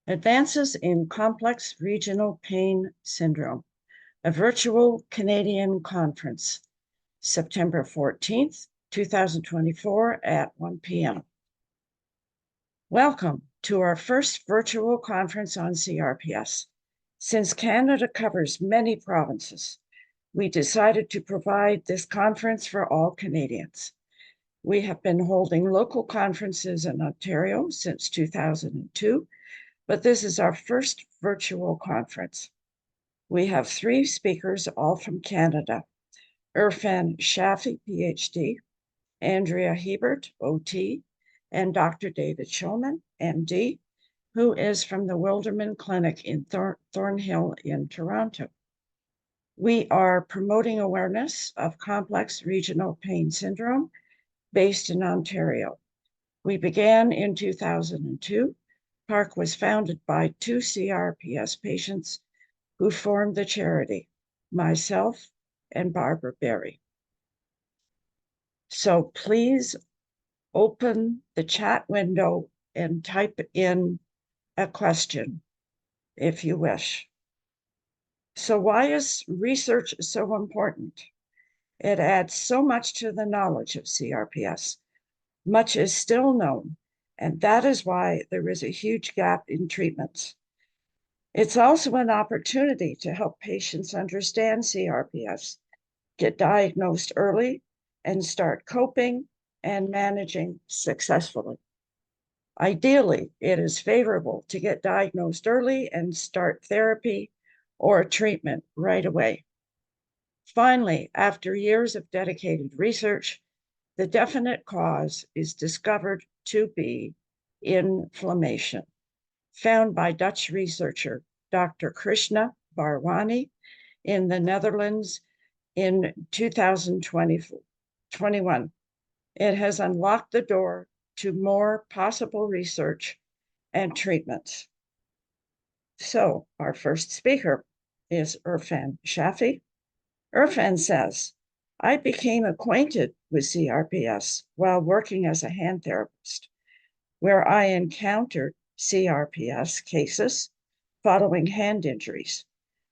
Advances in Complex Regional Pain Syndrome, a virtual Canadian conference, September 14th, 2024 at 1 p.m. Welcome to our first virtual conference on CRPS. Since Canada covers many provinces, we decided to provide this conference for all Canadians. We have been holding local conferences in Ontario since 2002, but this is our first virtual conference. We have 3 speakers, all from Canada: Erfan Shafiee, PhD, Andrea Hebert, OT, and Dr. David Shulman, MD, who is from the Wilderman Clinic in Thornhill in Toronto. We are promoting awareness of complex regional pain syndrome based in Ontario. We began in 2002. PARC was founded by 2 CRPS patients who formed the charity, myself and Barbara Berry. So please open the chat window and type in a question if you wish. So why is research so important? It adds so much to the knowledge of CRPS. Much is still known, and that is why there is a huge gap in treatments. It's also an opportunity to help patients understand CRPS, get diagnosed early, and start coping and managing successfully. Ideally, it is favorable to get diagnosed early and start therapy or treatment right away. Finally, after years of dedicated research, the definite cause is discovered to be inflammation, found by Dutch researcher Dr. Krishna Barwani in the Netherlands in 2021. It has unlocked the door to more possible research and treatments. So our first speaker is Erfan Shafiee. Erfan says, I became acquainted with CRPS while working as a hand therapist, where I encountered CRPS cases following hand injuries.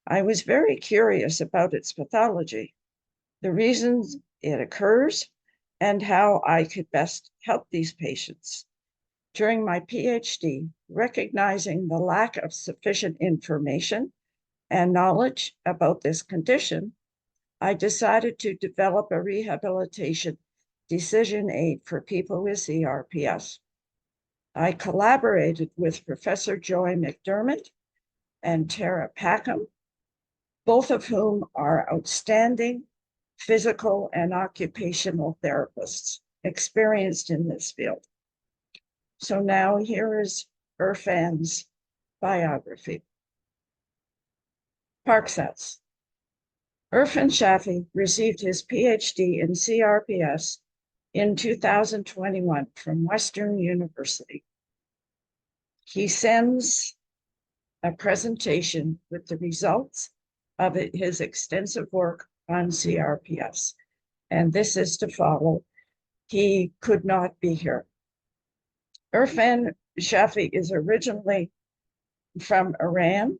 I was very curious about its pathology, the reasons it occurs, and how I could best help these patients. During my PhD, recognizing the lack of sufficient information and knowledge about this condition, I decided to develop a rehabilitation decision aid for people with CRPS. I collaborated with Professor Joy McDermott and Tara Packham, both of whom are outstanding physical and occupational therapists experienced in this field. So now here is Erfan's biography. PARC says, Erfan Shafiee received his PhD in CRPS in 2021 from Western University. He sends a presentation with the results of his extensive work on CRPS, and this is to follow. He could not be here. Erfan Shafiee is originally from Iran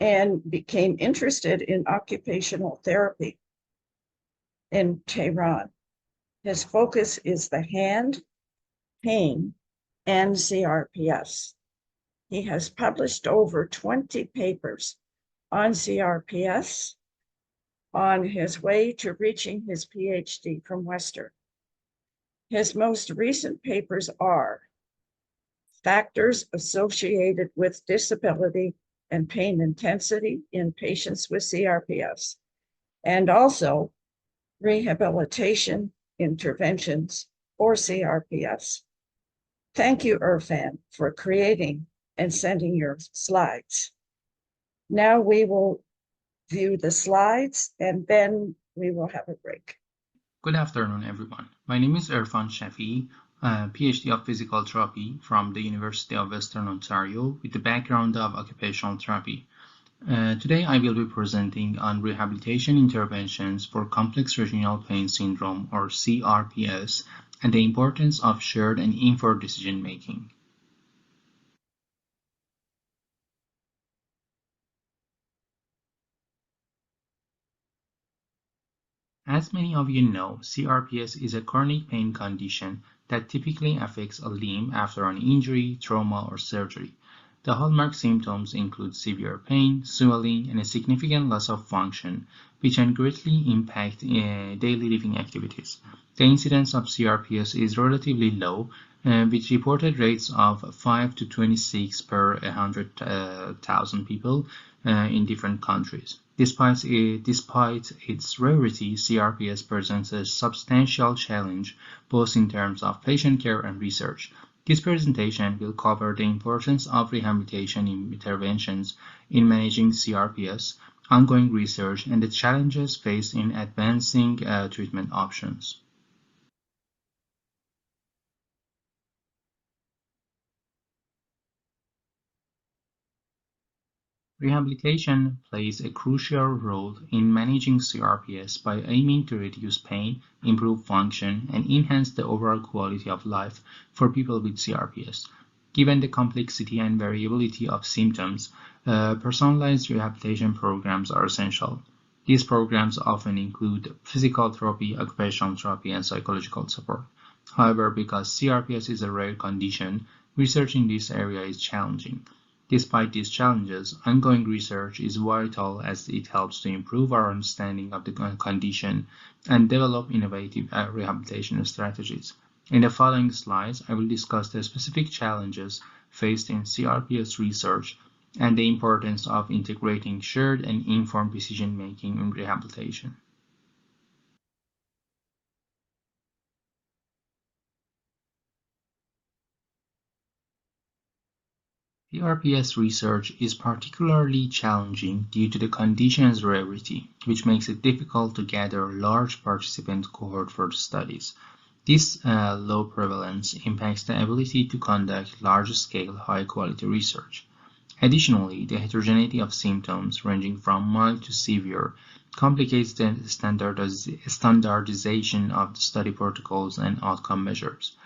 and became interested in occupational therapy in Tehran. His focus is the hand, pain, and CRPS. He has published over 20 papers on CRPS on his way to reaching his PhD from Western. His most recent papers are Factors Associated with Disability and Pain Intensity in Patients with CRPS, and also Rehabilitation Interventions for CRPS. Thank you, Erfan, for creating and sending your slides. Now we will view the slides and then we will have a break. Good afternoon, everyone. My name is Erfan Shafiee, PhD of Physical Therapy from the University of Western Ontario with the background of occupational therapy. Today I will be presenting on rehabilitation interventions for complex regional pain syndrome, or CRPS, and the importance of shared and informed decision making. As many of you know, CRPS is a chronic pain condition that typically affects a limb after an injury, trauma, or surgery. The hallmark symptoms include severe pain, swelling, and a significant loss of function, which can greatly impact daily living activities. The incidence of CRPS is relatively low, with reported rates of 5 to 26 per 100,000 people in different countries. Despite its rarity, CRPS presents a substantial challenge both in terms of patient care and research. This presentation will cover the importance of rehabilitation interventions in managing CRPS, ongoing research, and the challenges faced in advancing treatment options. Rehabilitation plays a crucial role in managing CRPS by aiming to reduce pain, improve function, and enhance the overall quality of life for people with CRPS. Given the complexity and variability of symptoms, personalized rehabilitation programs are essential. These programs often include physical therapy, occupational therapy, and psychological support. However, because CRPS is a rare condition, research in this area is challenging. Despite these challenges, ongoing research is vital as it helps to improve our understanding of the condition and develop innovative rehabilitation strategies. In the following slides, I will discuss the specific challenges faced in CRPS research and the importance of integrating shared and informed decision-making in rehabilitation. CRPS research is particularly challenging due to the condition's rarity, which makes it difficult to gather large participant cohort for the studies. This low prevalence impacts the ability to conduct large-scale, high-quality research. Additionally, the heterogeneity of symptoms, ranging from mild to severe, complicates the standardization of the study protocols and outcome measures.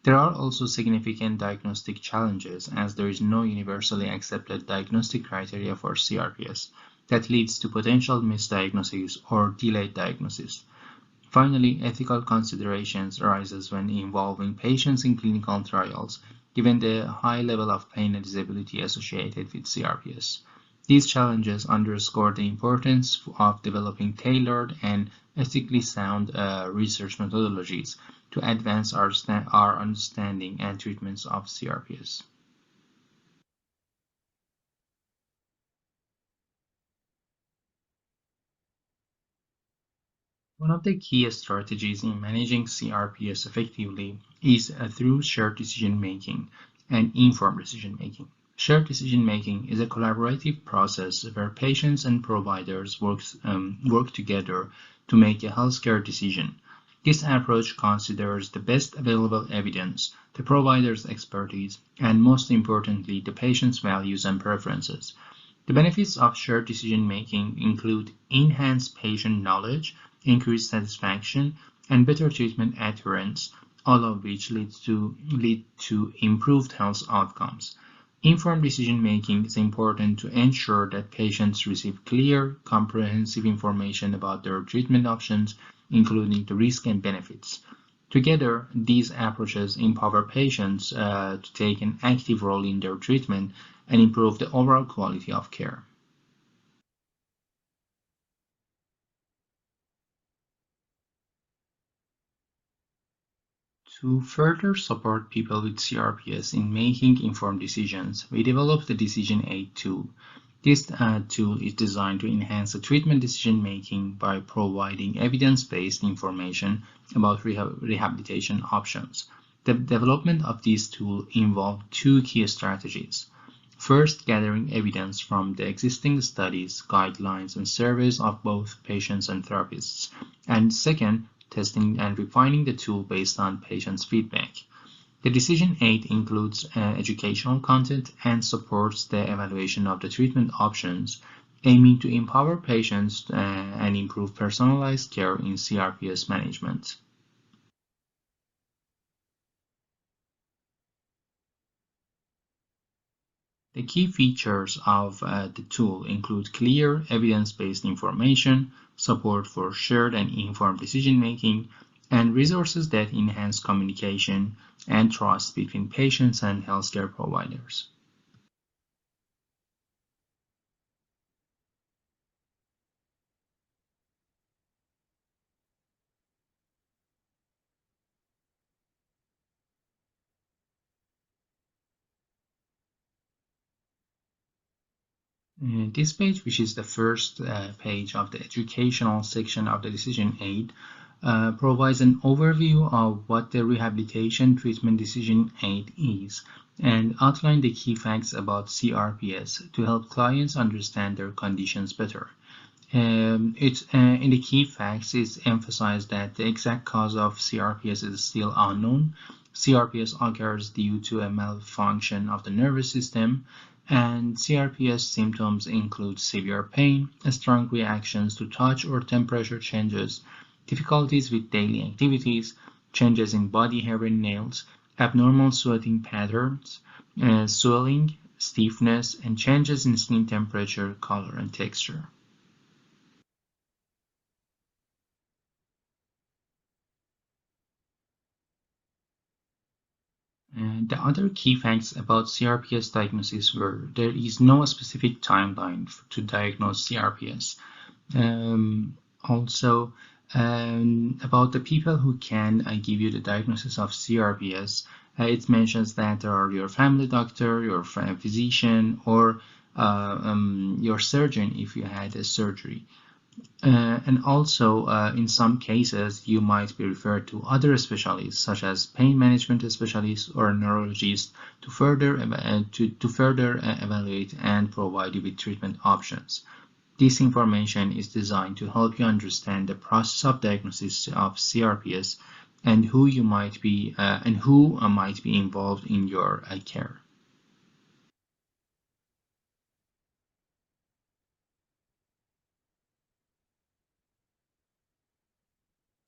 There are also significant diagnostic challenges, as there is no universally accepted diagnostic criteria for CRPS that leads to potential misdiagnosis or delayed diagnosis. Finally, ethical considerations arises when involving patients in clinical trials, given the high level of pain and disability associated with CRPS. These challenges underscore the importance of developing tailored and ethically sound research methodologies to advance our understanding and treatments of CRPS. One of the key strategies in managing CRPS effectively is through shared decision-making and informed decision-making. Shared decision-making is a collaborative process where patients and providers work together to make a healthcare decision. This approach considers the best available evidence, the provider's expertise, and most importantly, the patient's values and preferences. The benefits of shared decision-making include enhanced patient knowledge, increased satisfaction, and better treatment adherence, all of which lead to improved health outcomes. Informed decision-making is important to ensure that patients receive clear, comprehensive information about their treatment options, including the risks and benefits. Together, these approaches empower patients to take an active role in their treatment and improve the overall quality of care. To further support people with CRPS in making informed decisions, we developed the Decision Aid tool. This tool is designed to enhance the treatment decision-making by providing evidence-based information about rehabilitation options. The development of this tool involved two key strategies. First, gathering evidence from the existing studies, guidelines, and surveys of both patients and therapists. And second, testing and refining the tool based on patients' feedback. The decision aid includes educational content and supports the evaluation of the treatment options, aiming to empower patients and improve personalized care in CRPS management. The key features of the tool include clear, evidence-based information, support for shared and informed decision-making, and resources that enhance communication and trust between patients and healthcare providers. This page, which is the first page of the educational section of the decision aid, provides an overview of what the rehabilitation treatment decision aid is and outline the key facts about CRPS to help clients understand their conditions better. In the key facts, it's emphasized that the exact cause of CRPS is still unknown. CRPS occurs due to a malfunction of the nervous system, and CRPS symptoms include severe pain, strong reactions to touch or temperature changes, difficulties with daily activities, changes in body hair and nails, abnormal sweating patterns, swelling, stiffness, and changes in skin temperature, color, and texture. And the other key facts about CRPS diagnosis were there is no specific timeline to diagnose CRPS. Also, about the people who can give you the diagnosis of CRPS, it mentions that there are your family doctor, your physician, or your surgeon if you had a surgery. And also, in some cases, you might be referred to other specialists, such as pain management specialists or neurologists, to further evaluate and provide you with treatment options. This information is designed to help you understand the process of diagnosis of CRPS and who might be involved in your care.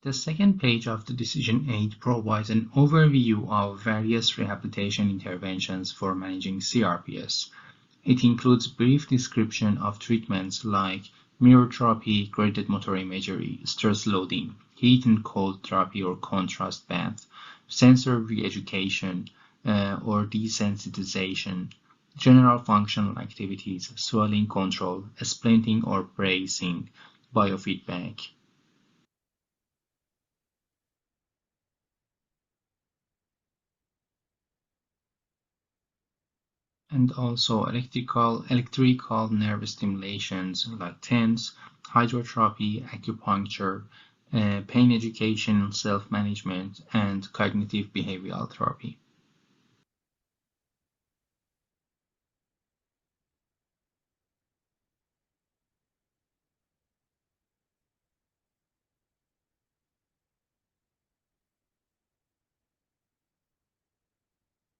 The second page of the decision aid provides an overview of various rehabilitation interventions for managing CRPS. It includes brief description of treatments like mirror therapy, graded motor imagery, stress loading, heat and cold therapy or contrast bath, sensor re-education or desensitization, general functional activities, swelling control, splinting or bracing, biofeedback. And also electrical nerve stimulations like TENS, hydrotherapy, acupuncture, pain education, self-management, and cognitive behavioral therapy.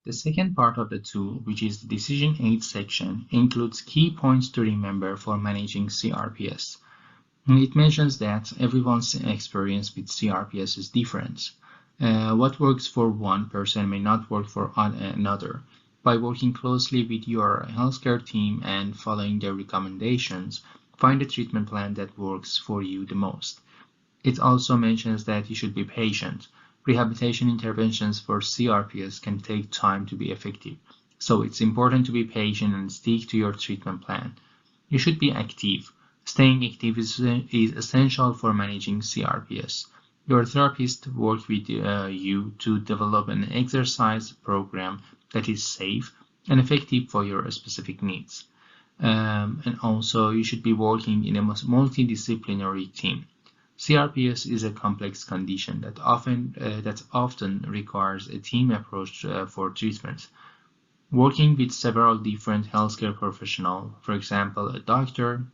The second part of the tool, which is the decision aid section, includes key points to remember for managing CRPS. It mentions that everyone's experience with CRPS is different. What works for one person may not work for another. By working closely with your healthcare team and following their recommendations, find a treatment plan that works for you the most. It also mentions that you should be patient. Rehabilitation interventions for CRPS can take time to be effective, so it's important to be patient and stick to your treatment plan. You should be active. Staying active is essential for managing CRPS. Your therapist works with you to develop an exercise program that is safe and effective for your specific needs. And also, you should be working in a multidisciplinary team. CRPS is a complex condition that often requires a team approach for treatment. Working with several different healthcare professionals, for example, a doctor,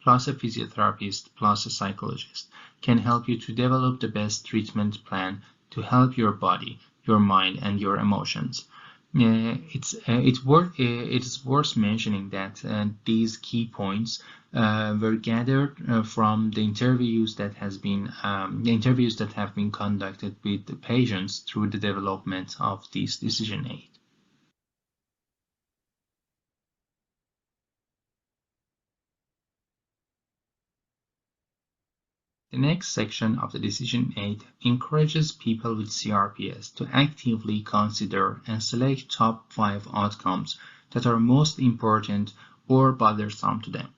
plus a physiotherapist, plus a psychologist, can help you to develop the best treatment plan to help your body, your mind, and your emotions. It is worth mentioning that these key points were gathered from the interviews that have been conducted with the patients through the development of this decision aid. The next section of the decision aid encourages people with CRPS to actively consider and select top 5 outcomes that are most important or bothersome to them.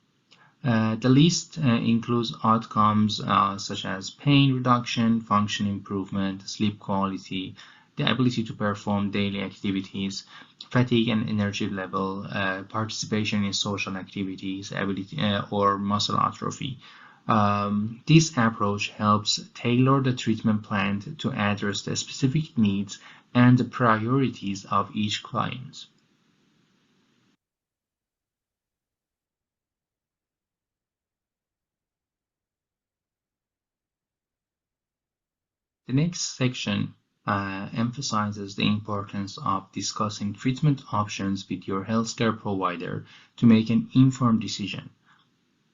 The list includes outcomes such as pain reduction, function improvement, sleep quality, the ability to perform daily activities, fatigue and energy level, participation in social activities, ability or muscle atrophy. This approach helps tailor the treatment plan to address the specific needs and the priorities of each client. The next section emphasizes the importance of discussing treatment options with your healthcare provider to make an informed decision.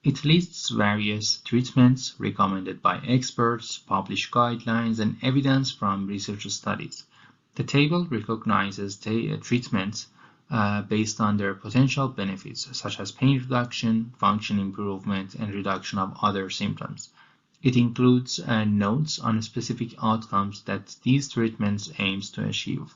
It lists various treatments recommended by experts, published guidelines, and evidence from research studies. The table recognizes treatments based on their potential benefits, such as pain reduction, function improvement, and reduction of other symptoms. It includes notes on specific outcomes that these treatments aims to achieve.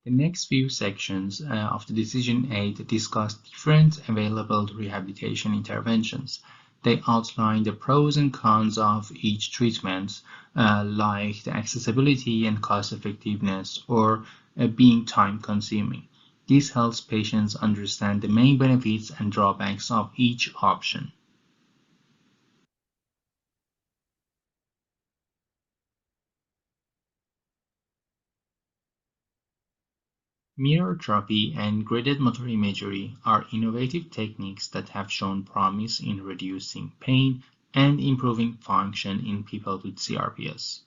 The next few sections of the decision aid discuss different available rehabilitation interventions. They outline the pros and cons of each treatment, like the accessibility and cost effectiveness, or being time consuming. This helps patients understand the main benefits and drawbacks of each option. Mirror therapy and graded motor imagery are innovative techniques that have shown promise in reducing pain and improving function in people with CRPS.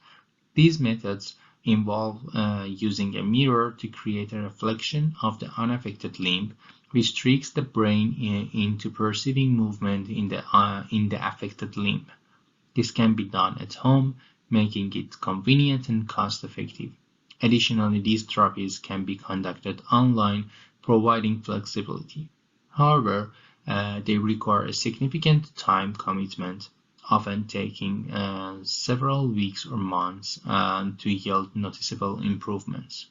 These methods involve using a mirror to create a reflection of the unaffected limb, which tricks the brain into perceiving movement in the affected limb. This can be done at home, making it convenient and cost-effective. Additionally, these therapies can be conducted online, providing flexibility. However, they require a significant time commitment, often taking several weeks or months to yield noticeable improvements.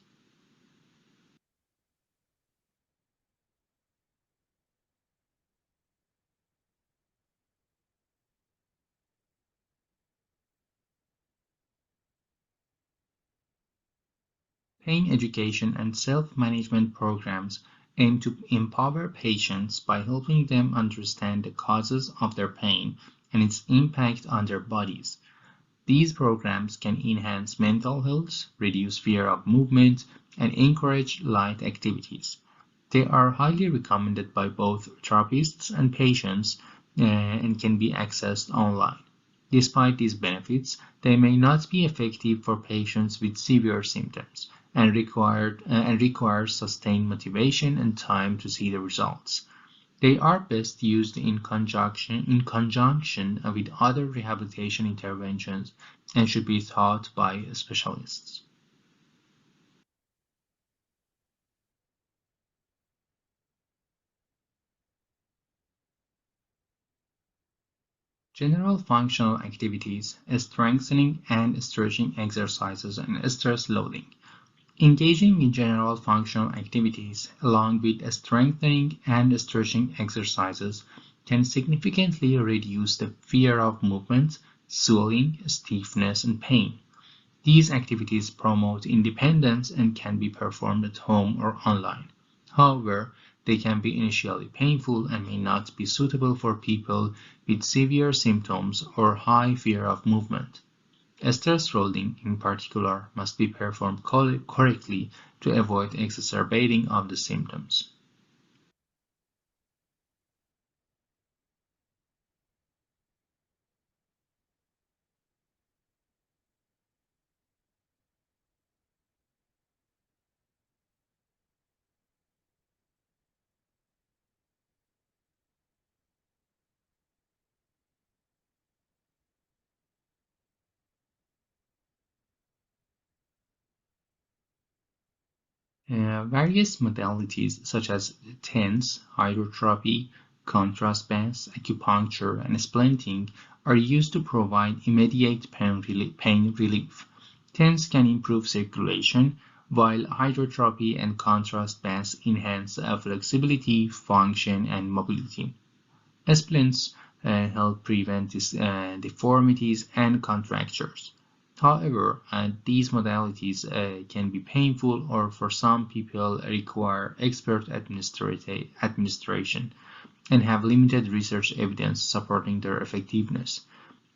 Pain education and self-management programs aim to empower patients by helping them understand the causes of their pain and its impact on their bodies. These programs can enhance mental health, reduce fear of movement, and encourage light activities. They are highly recommended by both therapists and patients and can be accessed online. Despite these benefits, they may not be effective for patients with severe symptoms and require sustained motivation and time to see the results. They are best used in conjunction with other rehabilitation interventions and should be taught by specialists. General functional activities, strengthening and stretching exercises, and stress loading. Engaging in general functional activities along with strengthening and stretching exercises can significantly reduce the fear of movement, swelling, stiffness, and pain. These activities promote independence and can be performed at home or online. However, they can be initially painful and may not be suitable for people with severe symptoms or high fear of movement. Stress rolling, in particular, must be performed correctly to avoid exacerbating of the symptoms. Various modalities such as TENS, hydrotherapy, contrast baths, acupuncture, and splinting are used to provide immediate pain relief. TENS can improve circulation, while hydrotherapy and contrast baths enhance flexibility, function, and mobility. Splints help prevent deformities and contractures. However, these modalities can be painful or for some people require expert administration and have limited research evidence supporting their effectiveness.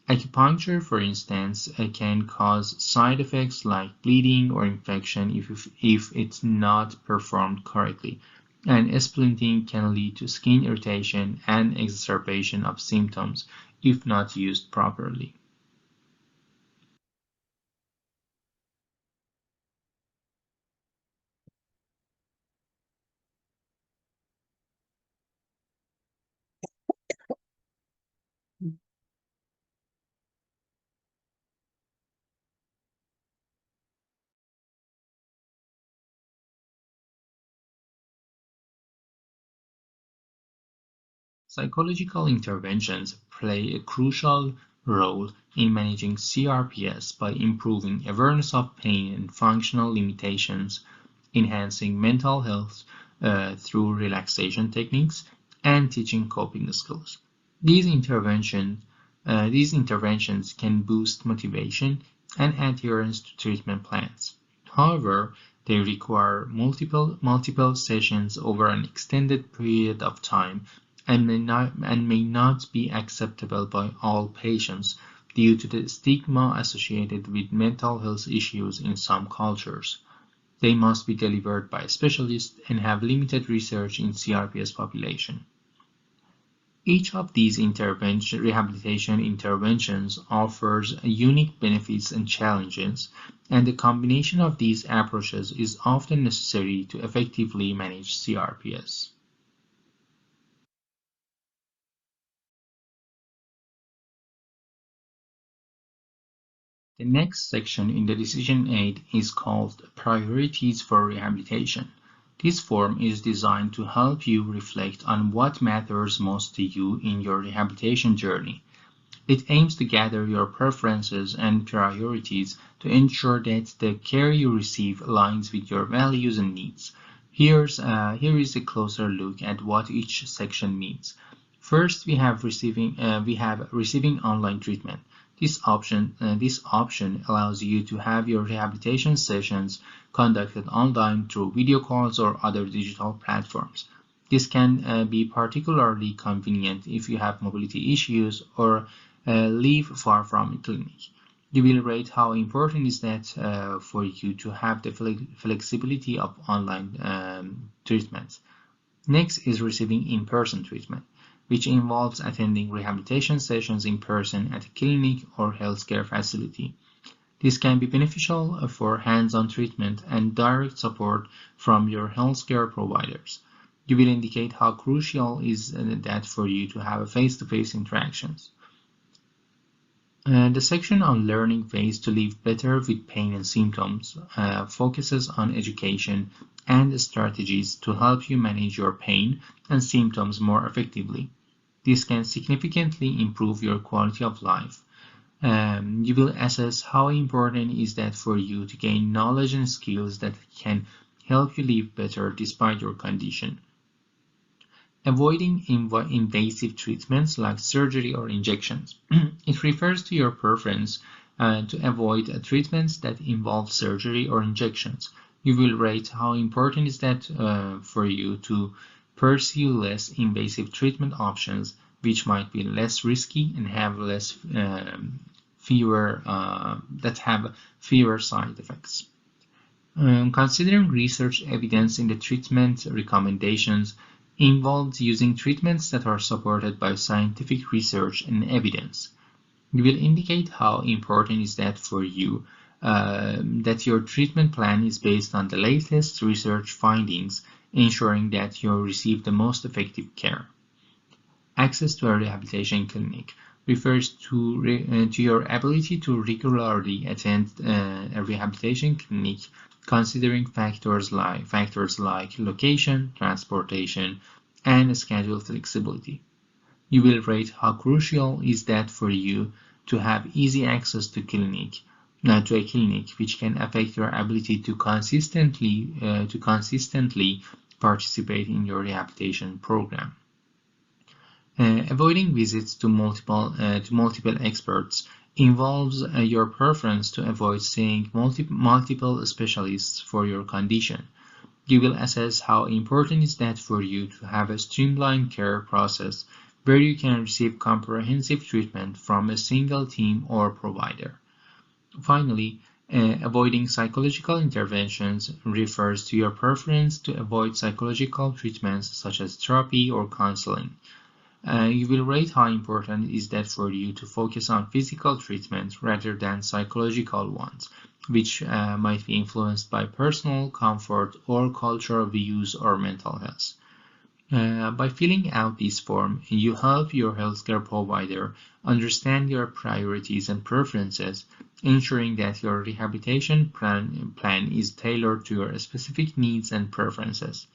Acupuncture, for instance, can cause side effects like bleeding or infection if it's not performed correctly, and splinting can lead to skin irritation and exacerbation of symptoms if not used properly. Psychological interventions play a crucial role in managing CRPS by improving awareness of pain and functional limitations, enhancing mental health through relaxation techniques, and teaching coping skills. These interventions, these interventions can boost motivation and adherence to treatment plans. However, they require multiple sessions over an extended period of time and may not be acceptable by all patients due to the stigma associated with mental health issues in some cultures. They must be delivered by specialists and have limited research in CRPS population. Each of these rehabilitation interventions offers unique benefits and challenges, and the combination of these approaches is often necessary to effectively manage CRPS. The next section in the decision aid is called Priorities for Rehabilitation. This form is designed to help you reflect on what matters most to you in your rehabilitation journey. It aims to gather your preferences and priorities to ensure that the care you receive aligns with your values and needs. Here is a closer look at what each section means. First, we have receiving online treatment. This option allows you to have your rehabilitation sessions conducted online through video calls or other digital platforms. This can be particularly convenient if you have mobility issues or live far from a clinic. You will rate how important is that for you to have the flexibility of online treatments. Next is receiving in-person treatment, which involves attending rehabilitation sessions in person at a clinic or healthcare facility. This can be beneficial for hands-on treatment and direct support from your healthcare providers. You will indicate how crucial is that for you to have face-to-face interactions. The section on learning ways to live better with pain and symptoms focuses on education and strategies to help you manage your pain and symptoms more effectively. This can significantly improve your quality of life. You will assess how important is that for you to gain knowledge and skills that can help you live better despite your condition. Avoiding invasive treatments like surgery or injections. It refers to your preference to avoid treatments that involve surgery or injections. You will rate how important is that for you to pursue less invasive treatment options, which might be less risky and have fewer side effects. Considering research evidence in the treatment recommendations involves using treatments that are supported by scientific research and evidence. You will indicate how important is that for you that your treatment plan is based on the latest research findings, ensuring that you receive the most effective care. Access to a rehabilitation clinic. refers to your ability to regularly attend a rehabilitation clinic, considering factors like location, transportation, and schedule flexibility. You will rate how crucial is that for you to have easy access to a clinic, which can affect your ability to consistently participate in your rehabilitation program. Avoiding visits to multiple experts involves your preference to avoid seeing multiple specialists for your condition. You will assess how important is that for you to have a streamlined care process where you can receive comprehensive treatment from a single team or provider. Finally, avoiding psychological interventions refers to your preference to avoid psychological treatments such as therapy or counseling. You will rate how important is that for you to focus on physical treatment rather than psychological ones, which might be influenced by personal comfort or cultural views or mental health. By filling out this form, you help your healthcare provider understand your priorities and preferences, ensuring that your rehabilitation plan is tailored to your specific needs and preferences.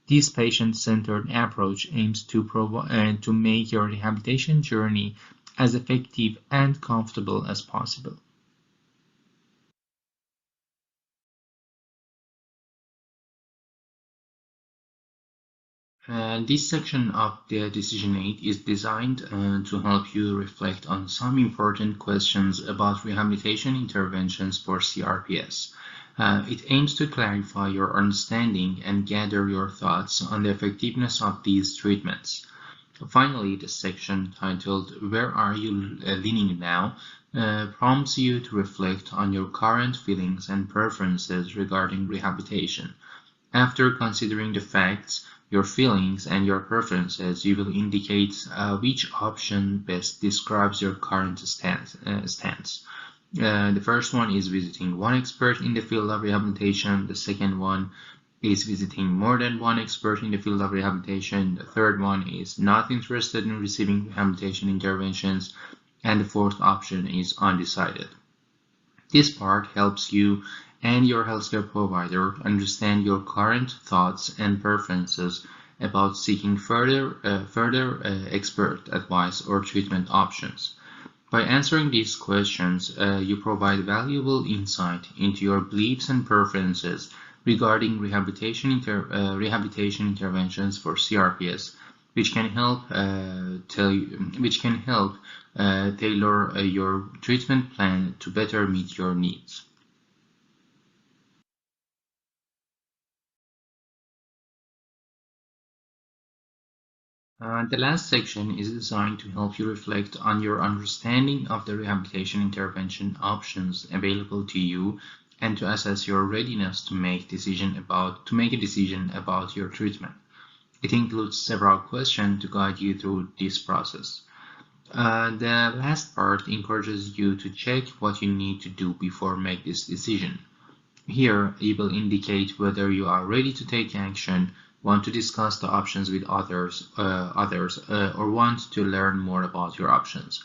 This patient-centered approach aims to make your rehabilitation journey as effective and comfortable as possible. This section of the decision aid is designed to help you reflect on some important questions about rehabilitation interventions for CRPS. It aims to clarify your understanding and gather your thoughts on the effectiveness of these treatments. Finally, the section titled "Where Are You Leaning Now?" prompts you to reflect on your current feelings and preferences regarding rehabilitation. After considering the facts, your feelings, and your preferences, you will indicate which option best describes your current stance. The first one is visiting one expert in the field of rehabilitation. The second one is visiting more than one expert in the field of rehabilitation. The third one is not interested in receiving rehabilitation interventions. And the fourth option is undecided. This part helps you and your healthcare provider understand your current thoughts and preferences about seeking further expert advice or treatment options. By answering these questions, you provide valuable insight into your beliefs and preferences regarding rehabilitation interventions for CRPS, which can help tailor your treatment plan to better meet your needs. The last section is designed to help you reflect on your understanding of the rehabilitation intervention options available to you and to assess your readiness to make a decision about your treatment. It includes several questions to guide you through this process. The last part encourages you to check what you need to do before make this decision. Here, you will indicate whether you are ready to take action, want to discuss the options with others, or want to learn more about your options.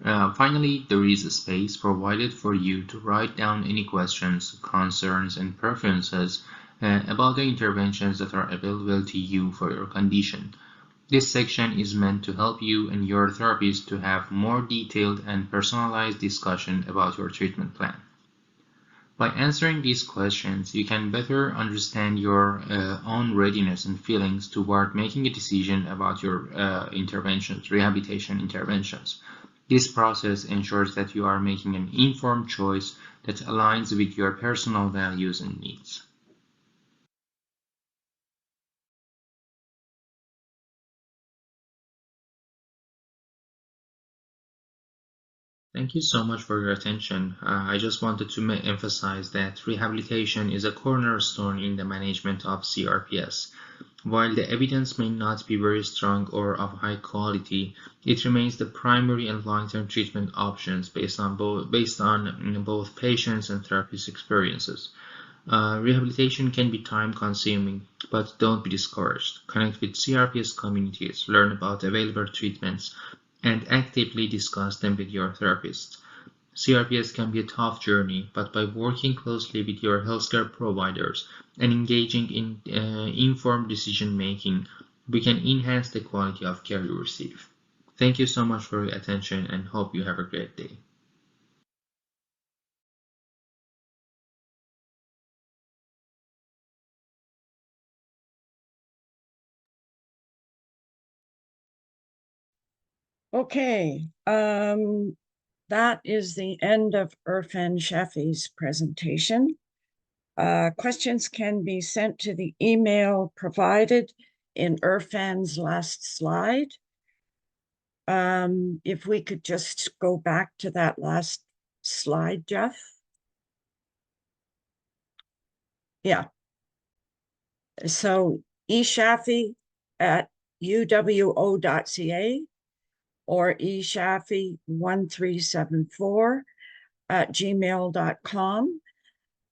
Finally, there is a space provided for you to write down any questions, concerns, and preferences about the interventions that are available to you for your condition. This section is meant to help you and your therapist to have more detailed and personalized discussion about your treatment plan. By answering these questions, you can better understand your own readiness and feelings toward making a decision about your rehabilitation interventions. This process ensures that you are making an informed choice that aligns with your personal values and needs. Thank you so much for your attention. I just wanted to emphasize that rehabilitation is a cornerstone in the management of CRPS. While the evidence may not be very strong or of high quality, it remains the primary and long-term treatment options based on both patients and therapist experiences. Rehabilitation can be time-consuming, but don't be discouraged. Connect with CRPS communities, learn about available treatments, and actively discuss them with your therapist. CRPS can be a tough journey, but by working closely with your healthcare providers and engaging in informed decision making, we can enhance the quality of care you receive. Thank you so much for your attention and hope you have a great day. Okay, that is the end of Erfan Shafie's presentation. Questions can be sent to the email provided in Erfan's last slide. If we could just go back to that last slide, Jeff. Yeah. So eShafiee@uwo.ca or eShafiee1374 @gmail.com.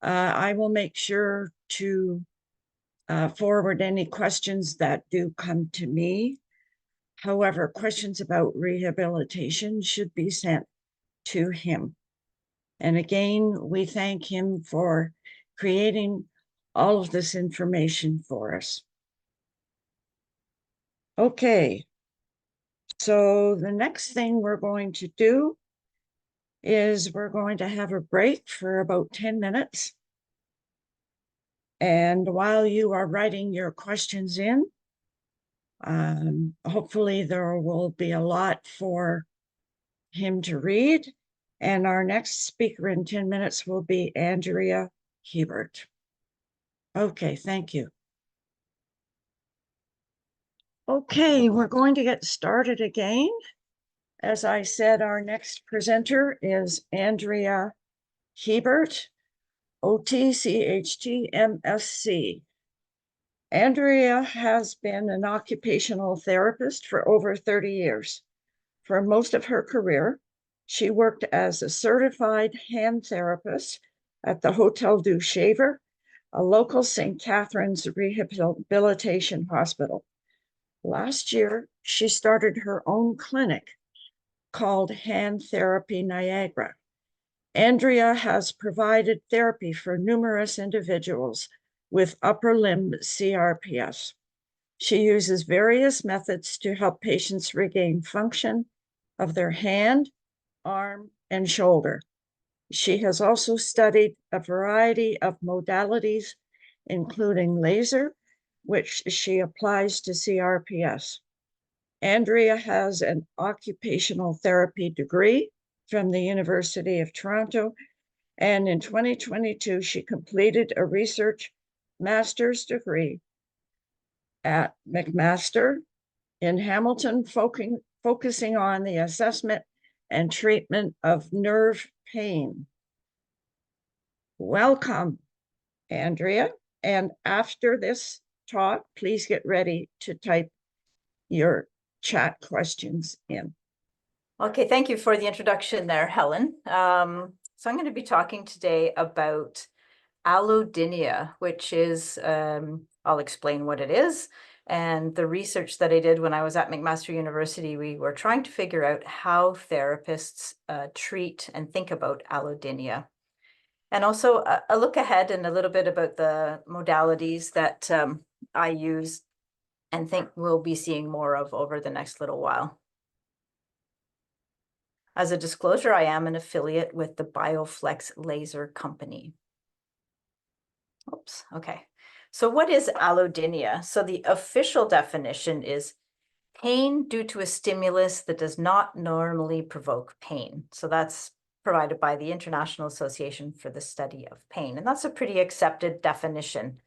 I will make sure to forward any questions that do come to me. However, questions about rehabilitation should be sent to him. And again, we thank him for creating all of this information for us. Okay, so the next thing we're going to do is we're going to have a break for about 10 minutes. And while you are writing your questions in, hopefully there will be a lot for him to read. And our next speaker in 10 minutes will be Andrea Hebert. Okay, thank you. Okay, we're going to get started again. As I said, our next presenter is Andrea Hebert, OT-CHT MSc. Andrea has been an occupational therapist for over 30 years. For most of her career, she worked as a certified hand therapist at the Hotel du Shaver, a local St. Catharines rehabilitation hospital. Last year, she started her own clinic called Hand Therapy Niagara. Andrea has provided therapy for numerous individuals with upper limb CRPS. She uses various methods to help patients regain function of their hand, arm, and shoulder. She has also studied a variety of modalities, including laser, which she applies to CRPS. Andrea has an occupational therapy degree from the University of Toronto, and in 2022, she completed a research master's degree at McMaster in Hamilton, focusing on the assessment and treatment of nerve pain. Welcome, Andrea. And after this talk, please get ready to type your chat questions in. Okay, thank you for the introduction there, Helen. So I'm going to be talking today about allodynia, which is, I'll explain what it is. And the research that I did when I was at McMaster University, we were trying to figure out how therapists treat and think about allodynia. And also a look ahead and a little bit about the modalities that I use and think we'll be seeing more of over the next little while. As a disclosure, I am an affiliate with the BioFlex Laser Company. Oops, okay. So what is allodynia? So the official definition is pain due to a stimulus that does not normally provoke pain. So that's provided by the International Association for the Study of Pain. And that's a pretty accepted definition.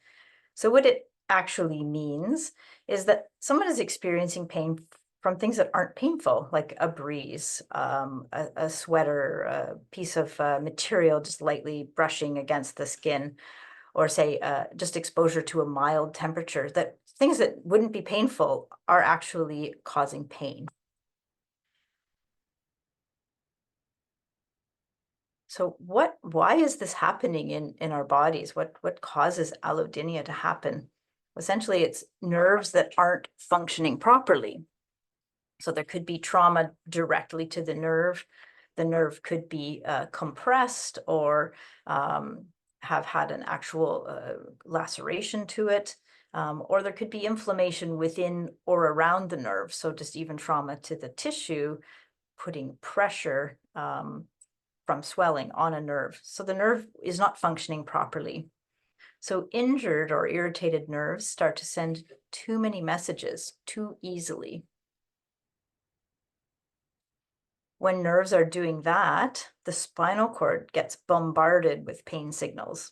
So what it actually means is that someone is experiencing pain from things that aren't painful, like a breeze, a sweater, a piece of material just lightly brushing against the skin, or say just exposure to a mild temperature, that things that wouldn't be painful are actually causing pain. So why is this happening in our bodies? What causes allodynia to happen? Essentially, it's nerves that aren't functioning properly. So there could be trauma directly to the nerve. The nerve could be compressed or have had an actual laceration to it. Or there could be inflammation within or around the nerve. So just even trauma to the tissue, putting pressure from swelling on a nerve. So the nerve is not functioning properly. So injured or irritated nerves start to send too many messages too easily. When nerves are doing that, the spinal cord gets bombarded with pain signals.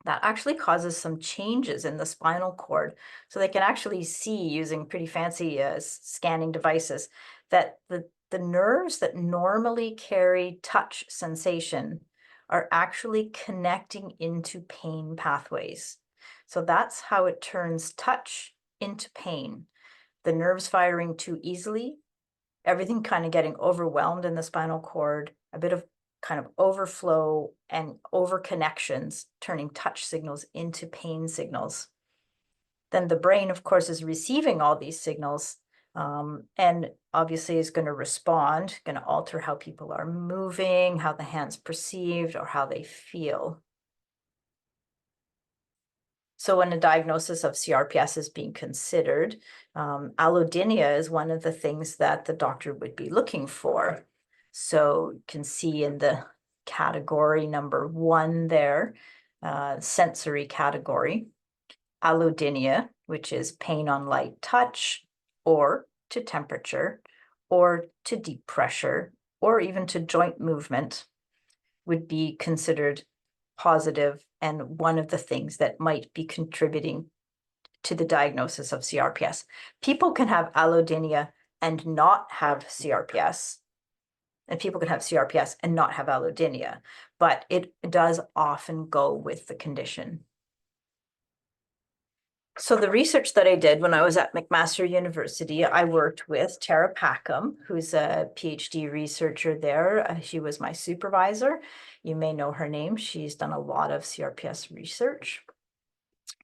That actually causes some changes in the spinal cord. So they can actually see, using pretty fancy scanning devices, that the nerves that normally carry touch sensation are actually connecting into pain pathways. So that's how it turns touch into pain. The nerves firing too easily, everything kind of getting overwhelmed in the spinal cord, a bit of kind of overflow and over connections, turning touch signals into pain signals. Then the brain, of course, is receiving all these signals and obviously is going to respond, going to alter how people are moving, how the hand's perceived, or how they feel. So when a diagnosis of CRPS is being considered, allodynia is one of the things that the doctor would be looking for. So you can see in the category number 1 there, sensory category, allodynia, which is pain on light touch, or to temperature, or to deep pressure, or even to joint movement, would be considered positive and one of the things that might be contributing to the diagnosis of CRPS. People can have allodynia and not have CRPS, and people can have CRPS and not have allodynia, but it does often go with the condition. So the research that I did when I was at McMaster University, I worked with Tara Packham, who's a PhD researcher there. She was my supervisor. You may know her name. She's done a lot of CRPS research.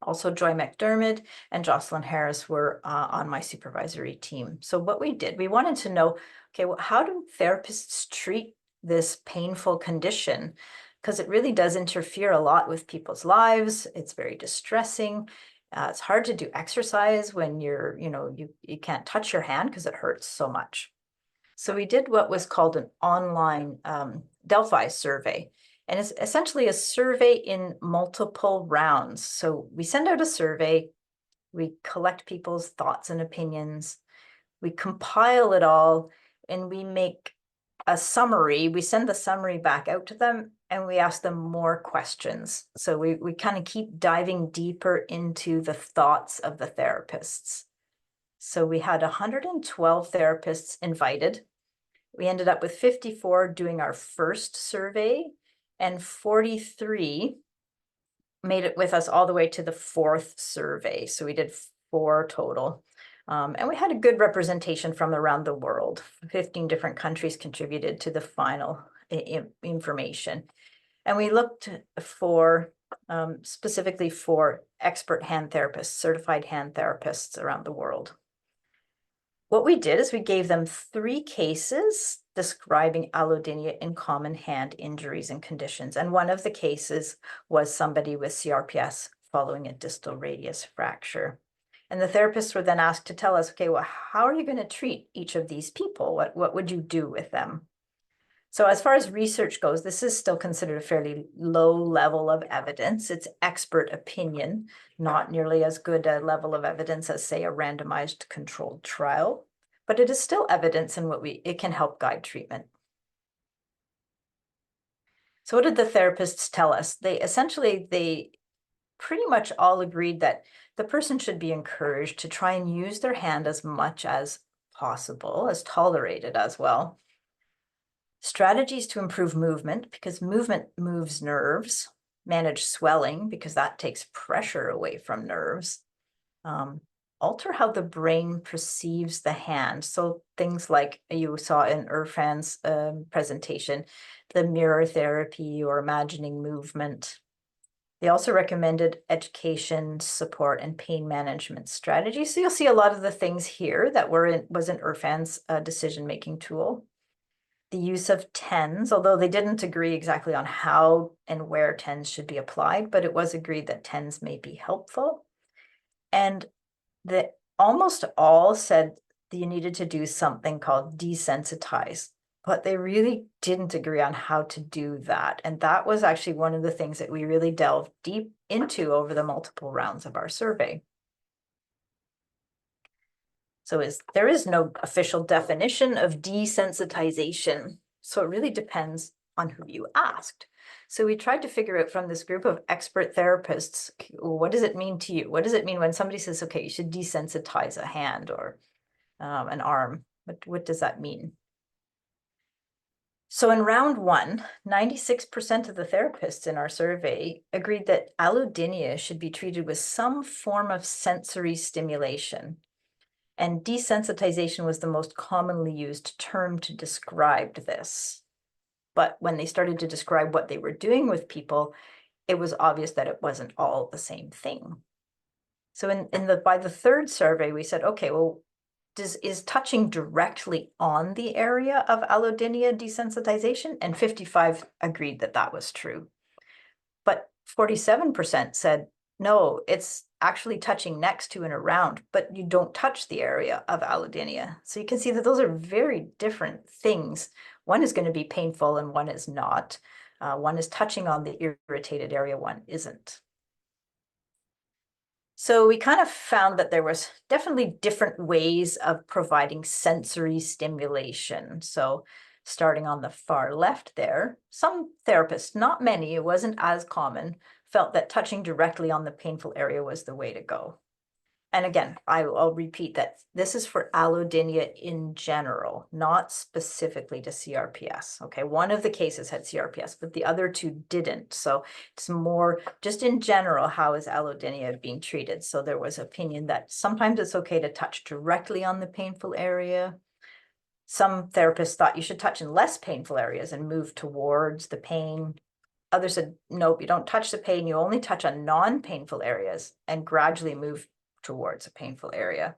Also, Joy McDermott and Jocelyn Harris were on my supervisory team. So what we did, we wanted to know, okay, well, how do therapists treat this painful condition? Because it really does interfere a lot with people's lives. It's very distressing. It's hard to do exercise when you can't touch your hand because it hurts so much. So we did what was called an online Delphi survey. And it's essentially a survey in multiple rounds. So we send out a survey, we collect people's thoughts and opinions, we compile it all, and we make a summary. We send the summary back out to them, and we ask them more questions. So we kind of keep diving deeper into the thoughts of the therapists. So we had 112 therapists invited. We ended up with 54 doing our first survey, and 43 made it with us all the way to the 4th survey. So we did 4 total. And we had a good representation from around the world. 15 different countries contributed to the final information. And we looked for specifically for expert hand therapists, certified hand therapists around the world. What we did is we gave them 3 cases describing allodynia in common hand injuries and conditions. And one of the cases was somebody with CRPS following a distal radius fracture. And the therapists were then asked to tell us, okay, well, how are you going to treat each of these people? What would you do with them? So as far as research goes, this is still considered a fairly low level of evidence. It's expert opinion, not nearly as good a level of evidence as, say, a randomized controlled trial, but it is still evidence in it can help guide treatment. So what did the therapists tell us? They pretty much all agreed that the person should be encouraged to try and use their hand as much as possible, as tolerated as well. Strategies to improve movement, because movement moves nerves, manage swelling, because that takes pressure away from nerves, alter how the brain perceives the hand. So things like you saw in Erfan's presentation, the mirror therapy or imagining movement. They also recommended education, support, and pain management strategies. So you'll see a lot of the things here that was in Erfan's decision-making tool. The use of TENS, although they didn't agree exactly on how and where TENS should be applied, but it was agreed that TENS may be helpful. And almost all said that you needed to do something called desensitize, but they really didn't agree on how to do that. And that was actually one of the things that we really delved deep into over the multiple rounds of our survey. So there is no official definition of desensitization. So it really depends on who you asked. So we tried to figure out from this group of expert therapists, what does it mean to you? What does it mean when somebody says, okay, you should desensitize a hand or an arm? What does that mean? So in round one, 96% of the therapists in our survey agreed that allodynia should be treated with some form of sensory stimulation. And desensitization was the most commonly used term to describe this. But when they started to describe what they were doing with people, it was obvious that it wasn't all the same thing. So by the third survey, we said, okay, well, is touching directly on the area of allodynia desensitization? And 55 agreed that that was true. But 47% said, no, it's actually touching next to and around, but you don't touch the area of allodynia. So you can see that those are very different things. One is going to be painful and one is not. One is touching on the irritated area, one isn't. So we kind of found that there was definitely different ways of providing sensory stimulation. So starting on the far left there, some therapists, not many, it wasn't as common, felt that touching directly on the painful area was the way to go. And again, I'll repeat that this is for allodynia in general, not specifically to CRPS. Okay, one of the cases had CRPS, but the other two didn't. So it's more just in general, how is allodynia being treated? So there was opinion that sometimes it's okay to touch directly on the painful area. Some therapists thought you should touch in less painful areas and move towards the pain. Others said, nope, you don't touch the pain, you only touch on non-painful areas and gradually move towards a painful area.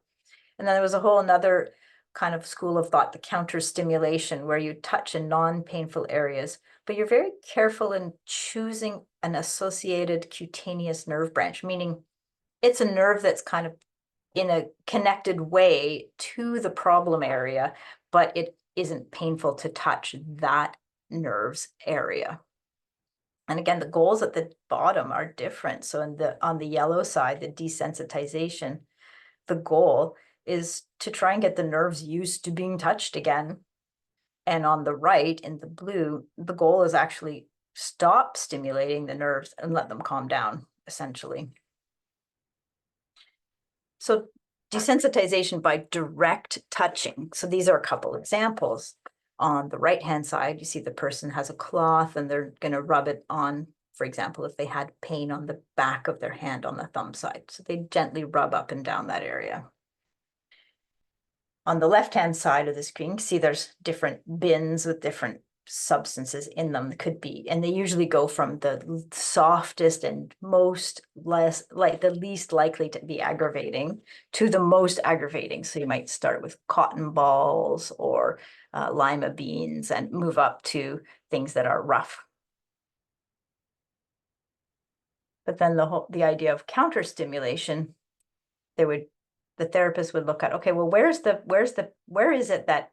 And then there was a whole another kind of school of thought, the counter stimulation, where you touch in non-painful areas, but you're very careful in choosing an associated cutaneous nerve branch, meaning it's a nerve that's kind of in a connected way to the problem area, but it isn't painful to touch that nerve's area. And again, the goals at the bottom are different. So on the yellow side, the desensitization, the goal is to try and get the nerves used to being touched again. And on the right, in the blue, the goal is actually stop stimulating the nerves and let them calm down, essentially. So desensitization by direct touching. So these are a couple examples. On the right-hand side, you see the person has a cloth and they're going to rub it on, for example, if they had pain on the back of their hand on the thumb side. So they gently rub up and down that area. On the left-hand side of the screen, you see there's different bins with different substances in them that could be, and they usually go from the softest and the least likely to be aggravating to the most aggravating. So you might start with cotton balls or lima beans and move up to things that are rough. But then the idea of counter stimulation, the therapist would look at, okay, well, where is it that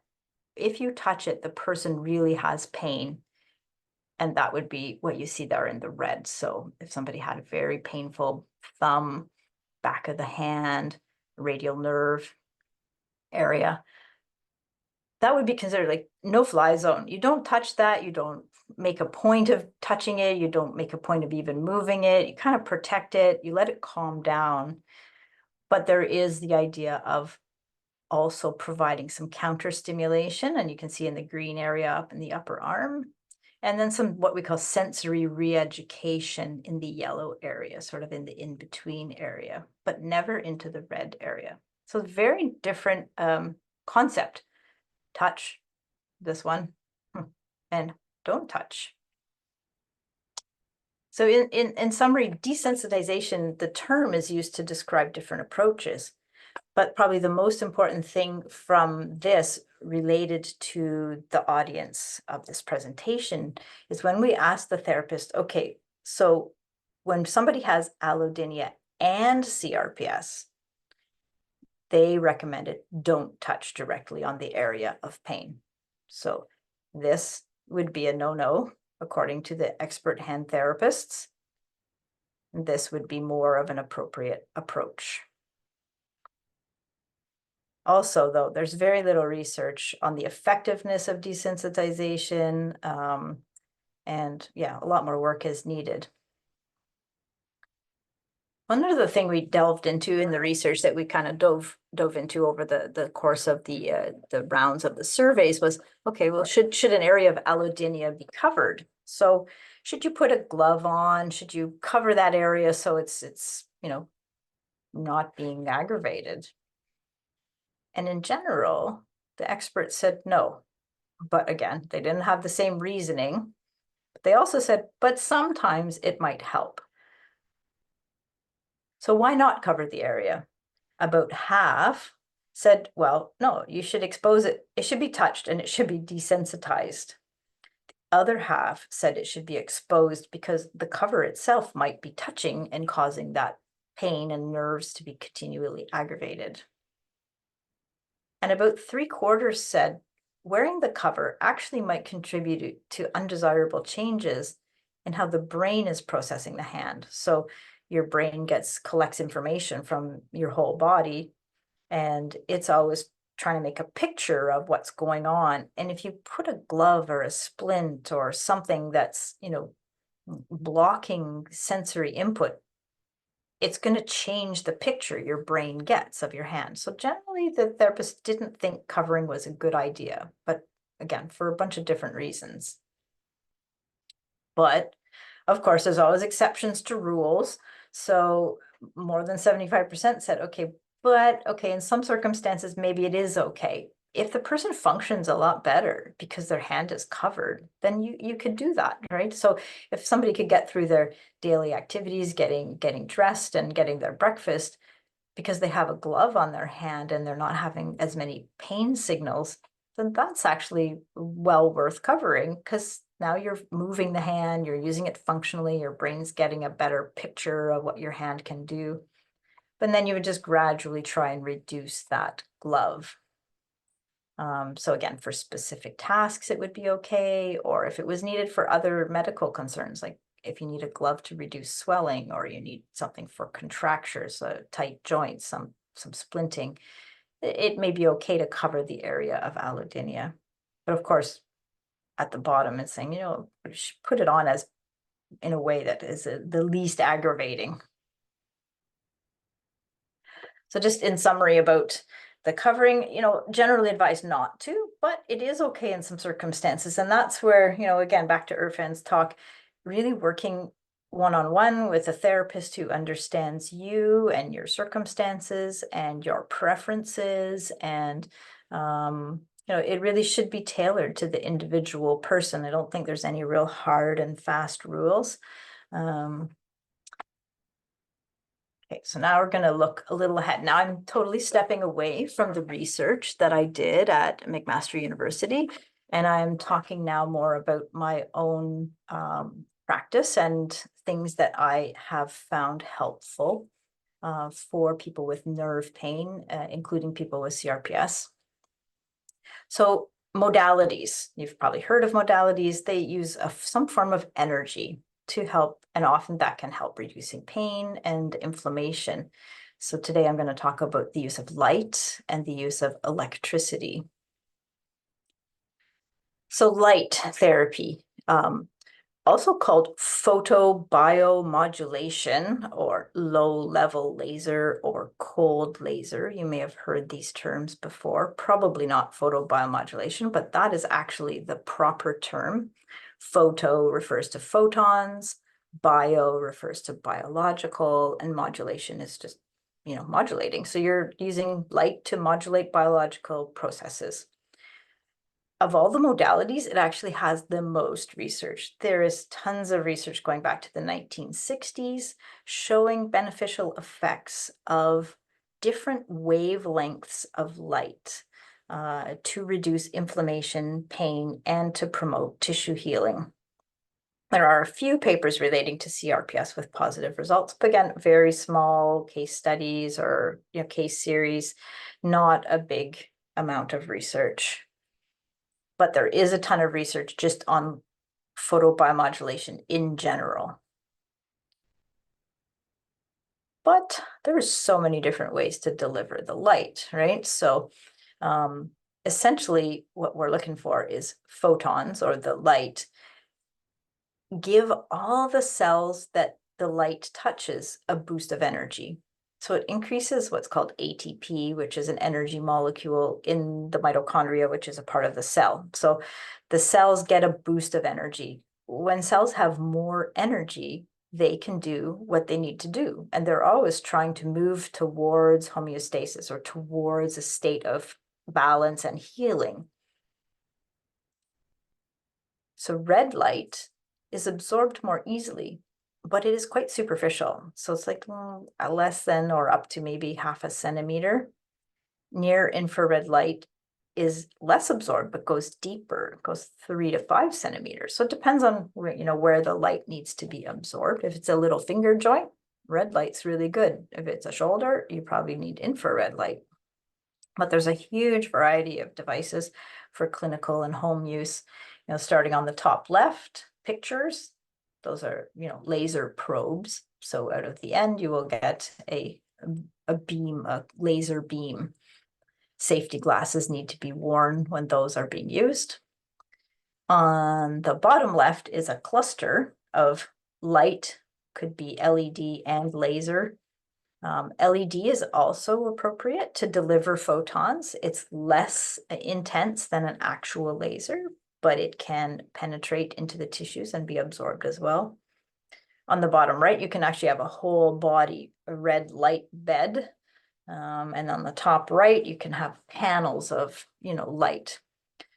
if you touch it, the person really has pain? And that would be what you see there in the red. So if somebody had a very painful thumb, back of the hand, radial nerve area, that would be considered like no-fly zone. You don't touch that. You don't make a point of touching it. You don't make a point of even moving it. You kind of protect it. You let it calm down. But there is the idea of also providing some counter stimulation, and you can see in the green area up in the upper arm, and then some what we call sensory re-education in the yellow area, sort of in the in-between area, but never into the red area. So very different concept. Touch, this one, and don't touch. So in summary, desensitization, the term is used to describe different approaches, but probably the most important thing from this related to the audience of this presentation is when we ask the therapist, okay, so when somebody has allodynia and CRPS, they recommended don't touch directly on the area of pain. So this would be a no-no, according to the expert hand therapists. This would be more of an appropriate approach. Also, though, there's very little research on the effectiveness of desensitization, and yeah, a lot more work is needed. One other thing we delved into in the research that we kind of dove into over the course of the rounds of the surveys was, okay, well, should an area of allodynia be covered? So should you put a glove on? Should you cover that area so it's not being aggravated? And in general, the experts said no. But again, they didn't have the same reasoning. But they also said, but sometimes it might help. So why not cover the area? About half said, well, no, you should expose it. It should be touched and it should be desensitized. The other half said it should be exposed because the cover itself might be touching and causing that pain and nerves to be continually aggravated. And about 3/4 said wearing the cover actually might contribute to undesirable changes in how the brain is processing the hand. So your brain collects information from your whole body, and it's always trying to make a picture of what's going on. And if you put a glove or a splint or something that's, blocking sensory input, it's going to change the picture your brain gets of your hand. So generally, the therapist didn't think covering was a good idea, but again, for a bunch of different reasons. But of course, there's always exceptions to rules. So more than 75% said, okay, in some circumstances, maybe it is okay. If the person functions a lot better because their hand is covered, then you could do that, right? So if somebody could get through their daily activities, getting dressed and getting their breakfast because they have a glove on their hand and they're not having as many pain signals, then that's actually well worth covering, because now you're moving the hand, you're using it functionally, your brain's getting a better picture of what your hand can do. But then you would just gradually try and reduce that glove. So again, for specific tasks, it would be okay. Or if it was needed for other medical concerns, like if you need a glove to reduce swelling, or you need something for contractures, tight joints, some splinting, it may be okay to cover the area of allodynia. But of course, at the bottom, it's saying, put it on as in a way that is the least aggravating. So just in summary about the covering, generally advised not to, but it is okay in some circumstances. And that's where, again, back to Erfan's talk, really working one-on-one with a therapist who understands you and your circumstances and your preferences. And, it really should be tailored to the individual person. I don't think there's any real hard and fast rules. Okay, so now we're going to look a little ahead. Now I'm totally stepping away from the research that I did at McMaster University, and I'm talking now more about my own practice and things that I have found helpful for people with nerve pain, including people with CRPS. So modalities, you've probably heard of modalities. They use some form of energy to help, and often that can help reducing pain and inflammation. So today I'm going to talk about the use of light and the use of electricity. So light therapy, also called photobiomodulation or low-level laser or cold laser. You may have heard these terms before, probably not photobiomodulation, but that is actually the proper term. Photo refers to photons, bio refers to biological, and modulation is just, modulating. So you're using light to modulate biological processes. of all the modalities, it actually has the most research. There is tons of research going back to the 1960s showing beneficial effects of different wavelengths of light to reduce inflammation, pain, and to promote tissue healing. There are a few papers relating to CRPS with positive results, but again, very small case studies or case series, not a big amount of research. But there is a ton of research just on photobiomodulation in general. But there are so many different ways to deliver the light, right? So essentially what we're looking for is photons, or the light, give all the cells that the light touches a boost of energy. So it increases what's called ATP, which is an energy molecule in the mitochondria, which is a part of the cell. So the cells get a boost of energy. When cells have more energy, they can do what they need to do. And they're always trying to move towards homeostasis, or towards a state of balance and healing. So red light is absorbed more easily, but it is quite superficial. So it's like less than or up to maybe 0.5 centimeter. Near infrared light is less absorbed, but goes deeper. It goes 3 to 5 centimeters. So it depends on where the light needs to be absorbed. If it's a little finger joint, red light's really good. If it's a shoulder, you probably need infrared light. But there's a huge variety of devices for clinical and home use. Starting on the top left, pictures, those are, laser probes. So out of the end, you will get a beam, a laser beam. Safety glasses need to be worn when those are being used. On the bottom left is a cluster of light, could be LED and laser. LED is also appropriate to deliver photons. It's less intense than an actual laser, but it can penetrate into the tissues and be absorbed as well. On the bottom right, you can actually have a whole body red light bed. And on the top right, you can have panels of, light.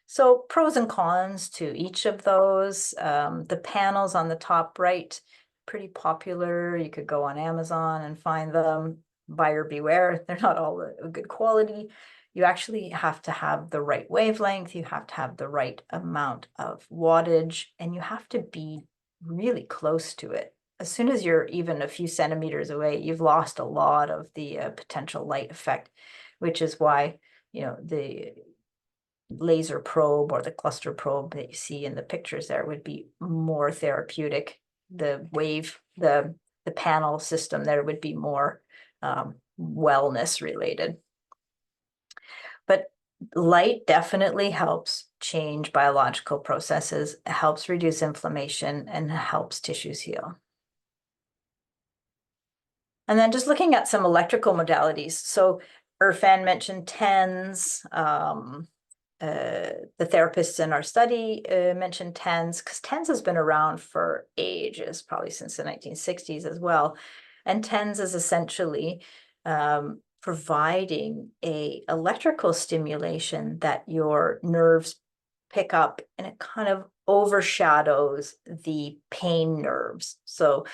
So pros and cons to each of those. The panels on the top right, pretty popular. You could go on Amazon and find them. Buyer beware, they're not all a good quality. You actually have to have the right wavelength, you have to have the right amount of wattage, and you have to be really close to it. As soon as you're even a few centimeters away, you've lost a lot of the potential light effect, which is why, the laser probe or the cluster probe that you see in the pictures there would be more therapeutic. The panel system there would be more wellness related. But light definitely helps change biological processes, helps reduce inflammation, and helps tissues heal. And then just looking at some electrical modalities. So Erfan mentioned TENS. The therapists in our study mentioned TENS, because TENS has been around for ages, probably since the 1960s as well. And TENS is essentially providing a electrical stimulation that your nerves pick up, and it kind of overshadows the pain nerves. So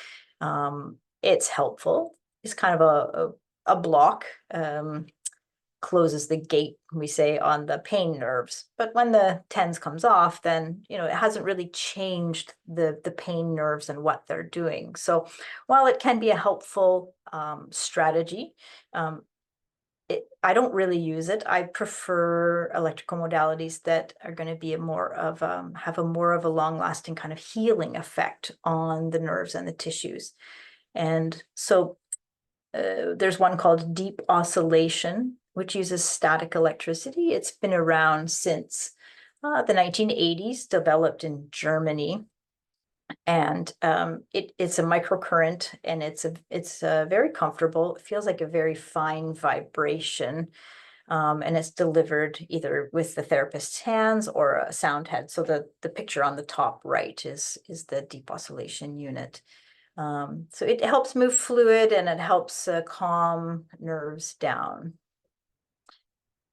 it's helpful. It's kind of a block. Closes the gate, we say, on the pain nerves. But when the TENS comes off, then it hasn't really changed the pain nerves and what they're doing. So while it can be a helpful strategy, I don't really use it. I prefer electrical modalities that are going to be have a more of a long-lasting kind of healing effect on the nerves and the tissues. And so there's one called deep oscillation, which uses static electricity. It's been around since the 1980s, developed in Germany. And it's a microcurrent, and it's very comfortable. It feels like a very fine vibration. And it's delivered either with the therapist's hands or a sound head. So the picture on the top right is the deep oscillation unit. So it helps move fluid, and it helps calm nerves down.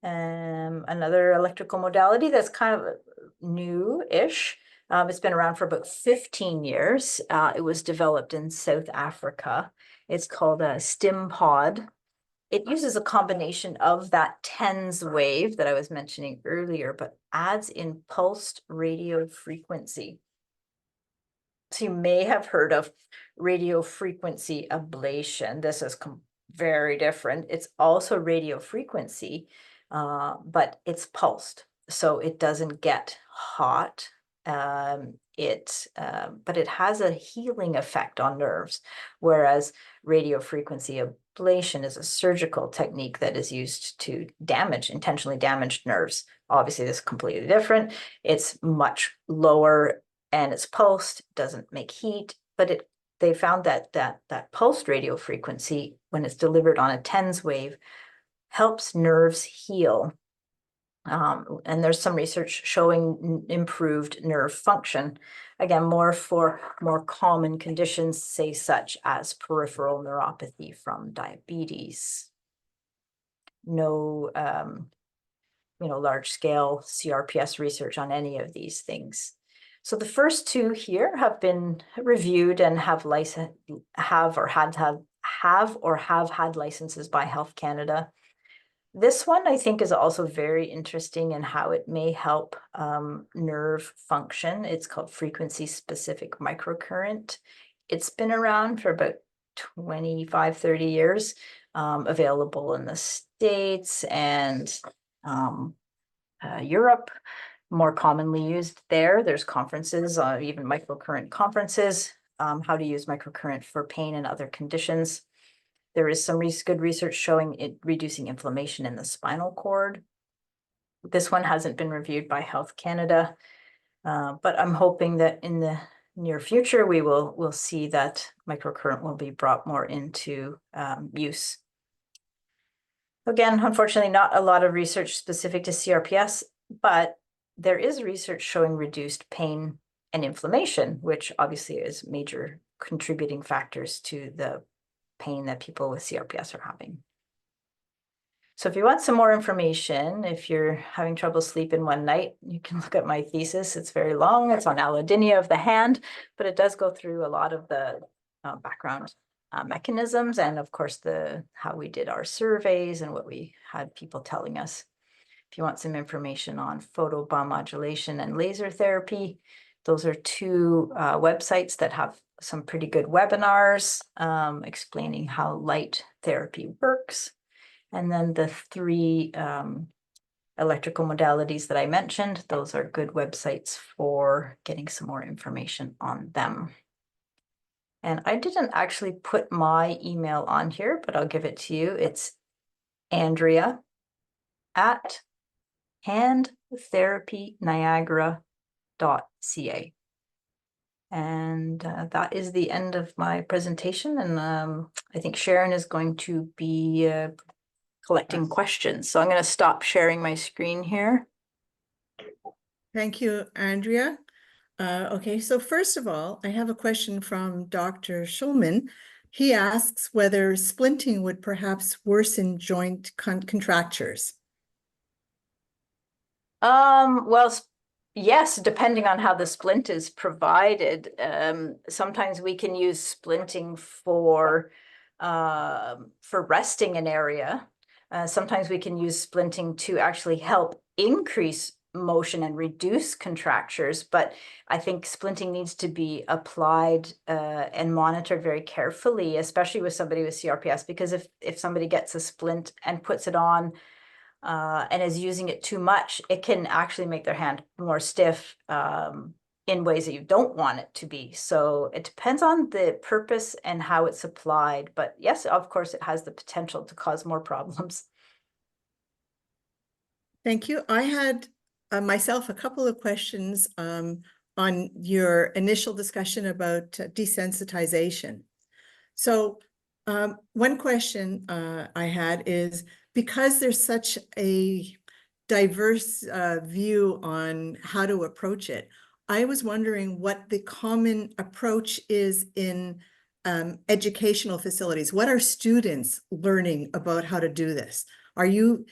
Another electrical modality that's kind of new-ish. It's been around for about 15 years. It was developed in South Africa. It's called a stim pod. It uses a combination of that TENS wave that I was mentioning earlier, but adds in pulsed radio frequency. So you may have heard of radio frequency ablation. This is very different. It's also radio frequency, but it's pulsed, so it doesn't get hot. But it has a healing effect on nerves, whereas radio frequency ablation is a surgical technique that is used to intentionally damage nerves. Obviously, this is completely different. It's much lower and it's pulsed, doesn't make heat, but they found that pulsed radio frequency, when it's delivered on a TENS wave, helps nerves heal. And there's some research showing improved nerve function, again, more for more common conditions, say such as peripheral neuropathy from diabetes. No, large-scale CRPS research on any of these things. So the first two here have been reviewed and have had licenses by Health Canada. This one, I think, is also very interesting in how it may help nerve function. It's called frequency-specific microcurrent. It's been around for about 25, 30 years, available in the States and Europe, more commonly used there. There's conferences, even microcurrent conferences, how to use microcurrent for pain and other conditions. There is some good research showing it reducing inflammation in the spinal cord. This one hasn't been reviewed by Health Canada, but I'm hoping that in the near future, we'll see that microcurrent will be brought more into use. Again, unfortunately, not a lot of research specific to CRPS, but there is research showing reduced pain and inflammation, which obviously is major contributing factors to the pain that people with CRPS are having. So if you want some more information, if you're having trouble sleeping one night, you can look at my thesis. It's very long. It's on allodynia of the hand, but it does go through a lot of the background mechanisms and, of course, how we did our surveys and what we had people telling us. If you want some information on photobiomodulation and laser therapy, those are two websites that have some pretty good webinars explaining how light therapy works. And then the three electrical modalities that I mentioned, those are good websites for getting some more information on them. And I didn't actually put my email on here, but I'll give it to you. It's Andrea@handtherapyniagara.ca. And that is the end of my presentation. And I think Sharon is going to be collecting questions. So I'm going to stop sharing my screen here. Thank you, Andrea. Okay, so first of all, I have a question from Dr. Shulman. He asks whether splinting would perhaps worsen joint contractures. Well, yes, depending on how the splint is provided. Sometimes we can use splinting for resting an area. Sometimes we can use splinting to actually help increase motion and reduce contractures, but I think splinting needs to be applied and monitored very carefully, especially with somebody with CRPS, because if somebody gets a splint and puts it on and is using it too much, it can actually make their hand more stiff in ways that you don't want it to be. So it depends on the purpose and how it's applied. But yes, of course, it has the potential to cause more problems. Thank you. I had myself a couple of questions on your initial discussion about desensitization. So one question I had is, because there's such a diverse view on how to approach it, I was wondering what the common approach is in educational facilities. What are students learning about how to do this? Are you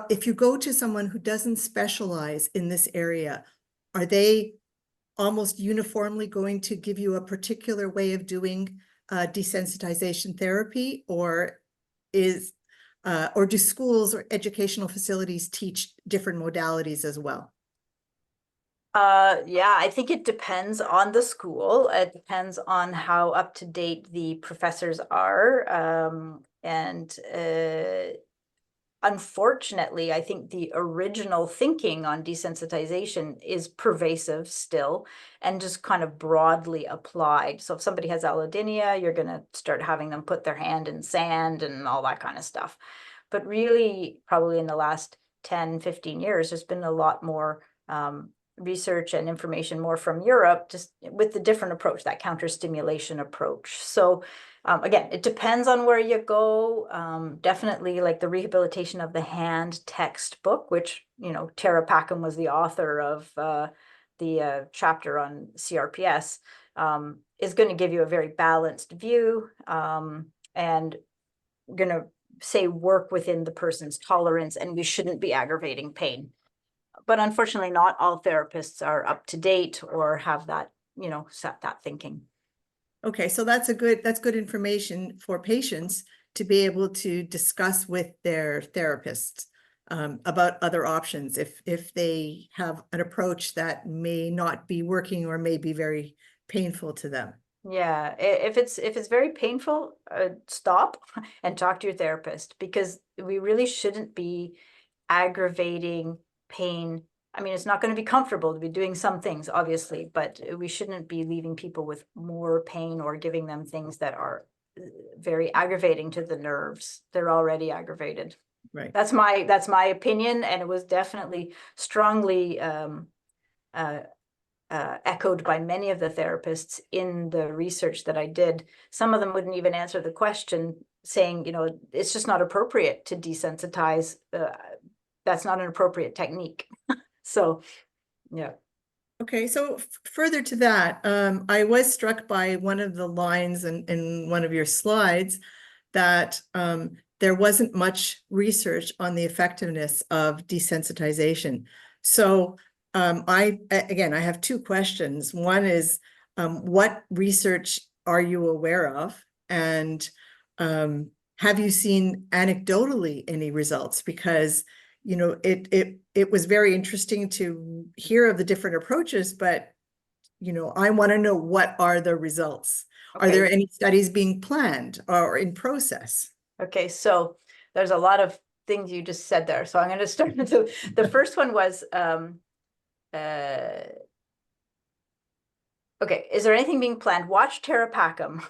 if you go to someone who doesn't specialize in this area, are they almost uniformly going to give you a particular way of doing desensitization therapy, or do schools or educational facilities teach different modalities as well? Yeah, I think it depends on the school. It depends on how up to date the professors are. Unfortunately, I think the original thinking on desensitization is pervasive still and just kind of broadly applied. So if somebody has allodynia, you're going to start having them put their hand in sand and all that kind of stuff. But really, probably in the last 10, 15 years, there's been a lot more research and information more from Europe, just with the different approach, that counter-stimulation approach. So again, it depends on where you go. Definitely like the rehabilitation of the hand textbook, which, you know, Tara Packham was the author of the chapter on CRPS, is going to give you a very balanced view and going to say work within the person's tolerance, and we shouldn't be aggravating pain. But unfortunately, not all therapists are up to date or have that, you know, set that thinking. Okay, so that's good information for patients to be able to discuss with their therapists about other options if they have an approach that may not be working or may be very painful to them. Yeah, if it's very painful, stop and talk to your therapist, because we really shouldn't be aggravating pain. I mean, it's not going to be comfortable to be doing some things, obviously, but we shouldn't be leaving people with more pain or giving them things that are very aggravating to the nerves. They're already aggravated. Right. That's my opinion, and it was definitely strongly echoed by many of the therapists in the research that I did. Some of them wouldn't even answer the question, saying, you know, it's just not appropriate to desensitize. That's not an appropriate technique. So, yeah. Okay, so further to that, I was struck by one of the lines in one of your slides that there wasn't much research on the effectiveness of desensitization. So I have two questions. One is, what research are you aware of? And have you seen anecdotally any results? Because, you know, it was very interesting to hear of the different approaches, but, you know, I want to know, what are the results? Okay. Are there any studies being planned or in process? Okay, so there's a lot of things you just said there. So I'm going to start with the first one was, okay, is there anything being planned? Watch Tara Packham.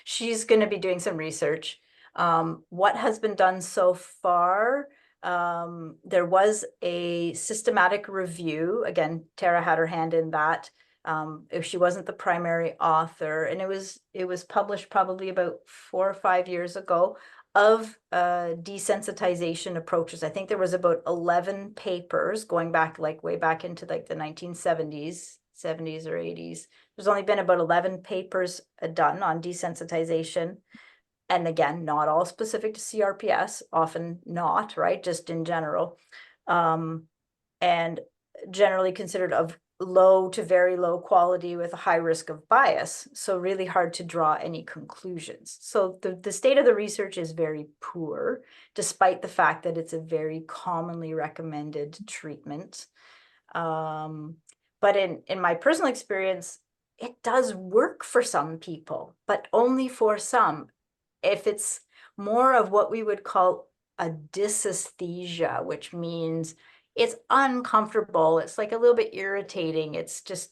She's going to be doing some research. What has been done so far? There was a systematic review. Again, Tara had her hand in that. If she wasn't the primary author, and it was published probably about 4 or 5 years ago, of desensitization approaches. I think there was about 11 papers going back, like way back into like the 1970s, 70s or 80s. There's only been about 11 papers done on desensitization. And again, not all specific to CRPS, often not, right? Just in general. And generally considered of low to very low quality with a high risk of bias. So really hard to draw any conclusions. So the state of the research is very poor, despite the fact that it's a very commonly recommended treatment. But in my personal experience, it does work for some people, but only for some. If it's more of what we would call a dysesthesia, which means it's uncomfortable, it's like a little bit irritating, it's just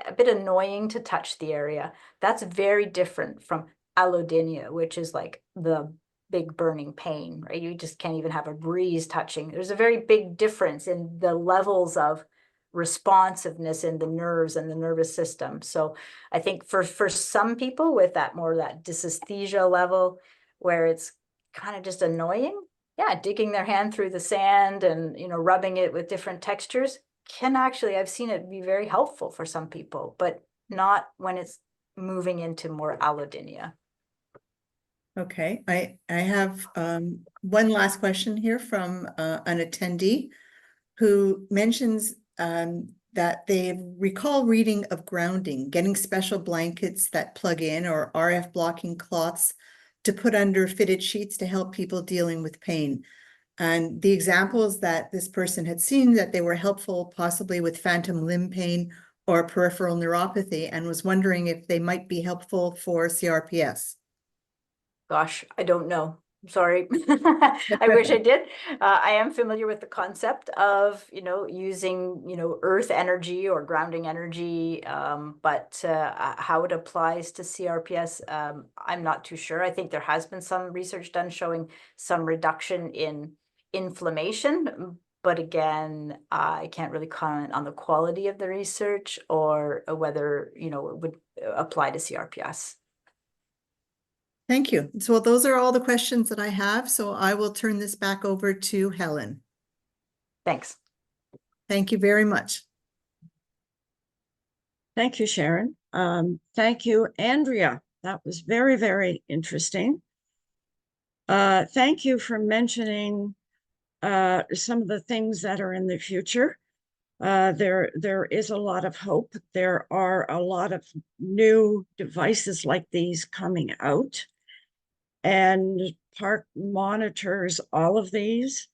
a bit annoying to touch the area. That's very different from allodynia, which is like the big burning pain, right? You just can't even have a breeze touching. There's a very big difference in the levels of responsiveness in the nerves and the nervous system. So I think for some people with that more that dysesthesia level, where it's kind of just annoying, yeah, digging their hand through the sand and, you know, rubbing it with different textures can actually, I've seen it be very helpful for some people, but not when it's moving into more allodynia. Okay, I have one last question here from an attendee who mentions that they recall reading of grounding, getting special blankets that plug in or RF blocking cloths to put under fitted sheets to help people dealing with pain. And the examples that this person had seen, that they were helpful possibly with phantom limb pain or peripheral neuropathy, and was wondering if they might be helpful for CRPS. Gosh, I don't know. I'm sorry. I wish I did. I am familiar with the concept of, using, earth energy or grounding energy, but how it applies to CRPS, I'm not too sure. I think there has been some research done showing some reduction in inflammation, but again, I can't really comment on the quality of the research or whether, it would apply to CRPS. Thank you. So those are all the questions that I have. So I will turn this back over to Helen. Thanks. Thank you very much. Thank you, Sharon. Thank you, Andrea. That was very, very interesting. Thank you for mentioning some of the things that are in the future. There is a lot of hope. There are a lot of new devices like these coming out, and PARC monitors all of these.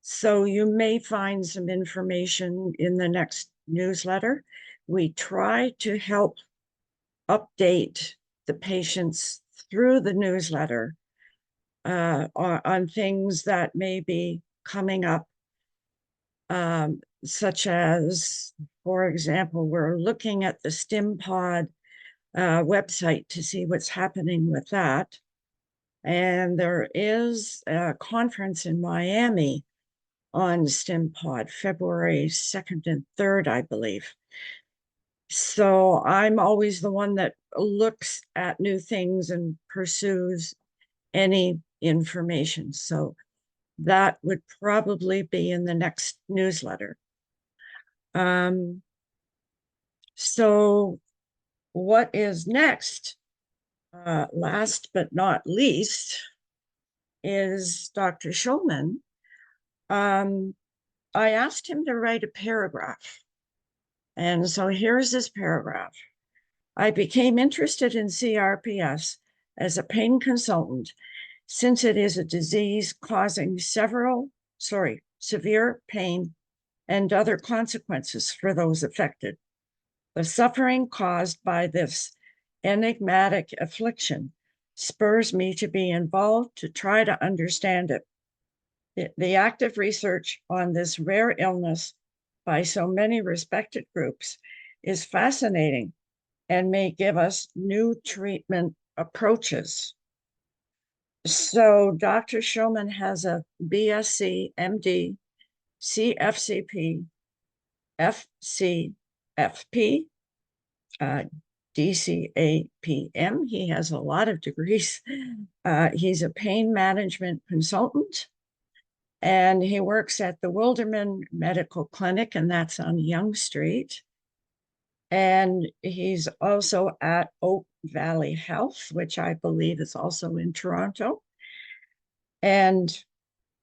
So you may find some information in the next newsletter. We try to help update the patients through the newsletter on things that may be coming up, such as, for example, we're looking at the StimPod website to see what's happening with that. And there is a conference in Miami on StimPod, February 2nd and 3rd, I believe. So I'm always the one that looks at new things and pursues any information. So that would probably be in the next newsletter. So what is next, last but not least, is Dr. Shulman. I asked him to write a paragraph. And so here's this paragraph. I became interested in CRPS as a pain consultant since it is a disease causing severe pain and other consequences for those affected. The suffering caused by this enigmatic affliction spurs me to be involved to try to understand it. The active research on this rare illness by so many respected groups is fascinating and may give us new treatment approaches. So Dr. Shulman has a BSc, MD, CFCP, FCFP, DCAPM. He has a lot of degrees. He's a pain management consultant, and he works at the Wilderman Medical Clinic, and that's on Yonge Street. And he's also at Oak Valley Health, which I believe is also in Toronto. And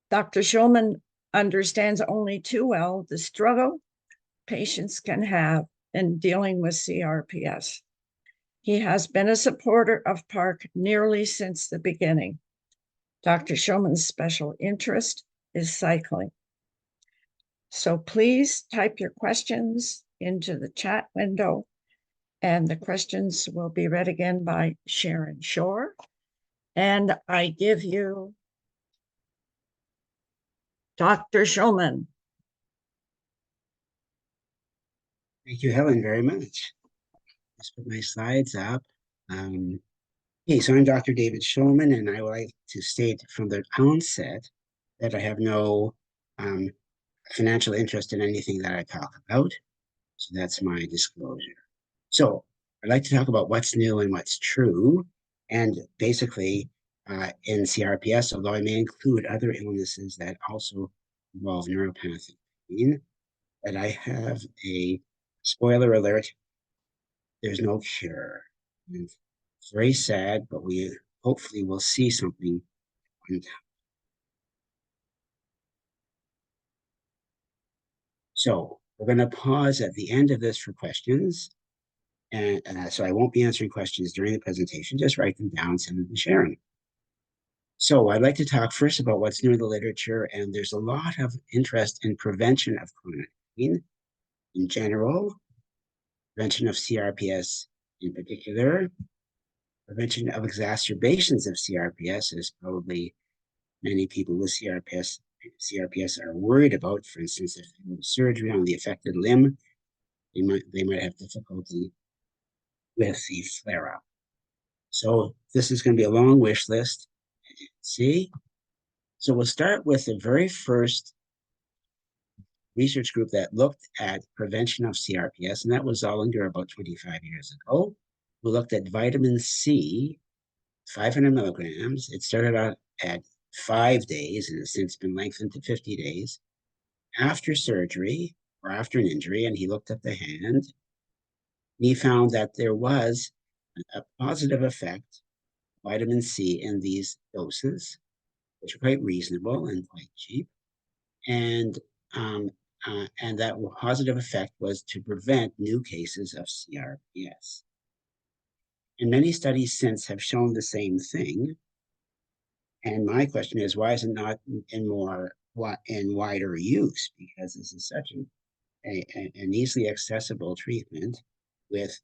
Dr. Shulman understands only too well the struggle patients can have in dealing with CRPS. He has been a supporter of PARC nearly since the beginning. Dr. Shulman's special interest is cycling. So please type your questions into the chat window, and the questions will be read again by Sharon Shore. And I give you Dr. Shulman. Thank you, Helen, very much. Let's put my slides up. Okay, so I'm Dr. David Shulman, and I would like to state from the onset that I have no financial interest in anything that I talk about. So that's my disclosure. So I'd like to talk about what's new and what's true. And basically, in CRPS, although I may include other illnesses that also involve neuropathic pain, that I have a spoiler alert, there's no cure. And it's very sad, but we hopefully we'll see something on top. So we're going to pause at the end of this for questions. And so I won't be answering questions during the presentation, just write them down, send them to Sharon. So I'd like to talk first about what's new in the literature, and there's a lot of interest in prevention of chronic pain in general, prevention of CRPS in particular, prevention of exacerbations of CRPS is probably many people with CRPS are worried about. For instance, if they have surgery on the affected limb, they might have difficulty with the flare-up. So this is going to be a long wish list, as you can see. So we'll start with the very first research group that looked at prevention of CRPS, and that was Zollinger about 25 years ago. We looked at vitamin C, 500 milligrams. It started out at 5 days and has since been lengthened to 50 days after surgery or after an injury, and he looked at the hand. And he found that there was a positive effect, vitamin C, in these doses, which are quite reasonable and quite cheap. And that positive effect was to prevent new cases of CRPS. And many studies since have shown the same thing. And my question is, why is it not in wider use? Because this is such an easily accessible treatment with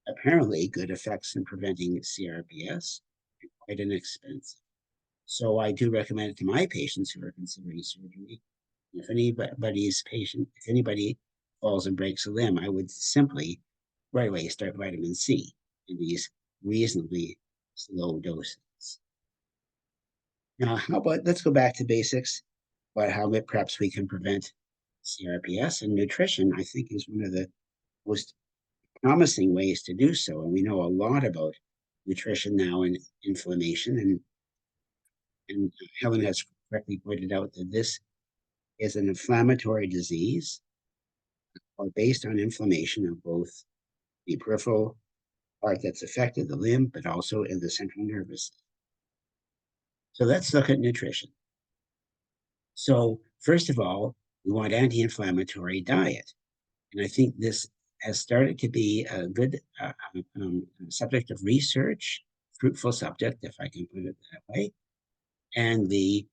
apparently good effects in preventing CRPS, and quite inexpensive. So I do recommend it to my patients who are considering surgery. If anybody falls and breaks a limb, I would simply right away start vitamin C in these reasonably low doses. Now, let's go back to basics about how perhaps we can prevent CRPS, and nutrition, I think, is one of the most promising ways to do so. And we know a lot about nutrition now and inflammation. And Helen has correctly pointed out that this is an inflammatory disease or based on inflammation of both the peripheral part that's affected, the limb, but also in the central nervous system. So let's look at nutrition. So first of all, we want anti-inflammatory diet. And I think this has started to be a good subject of research, fruitful subject, if I can put it that way. And the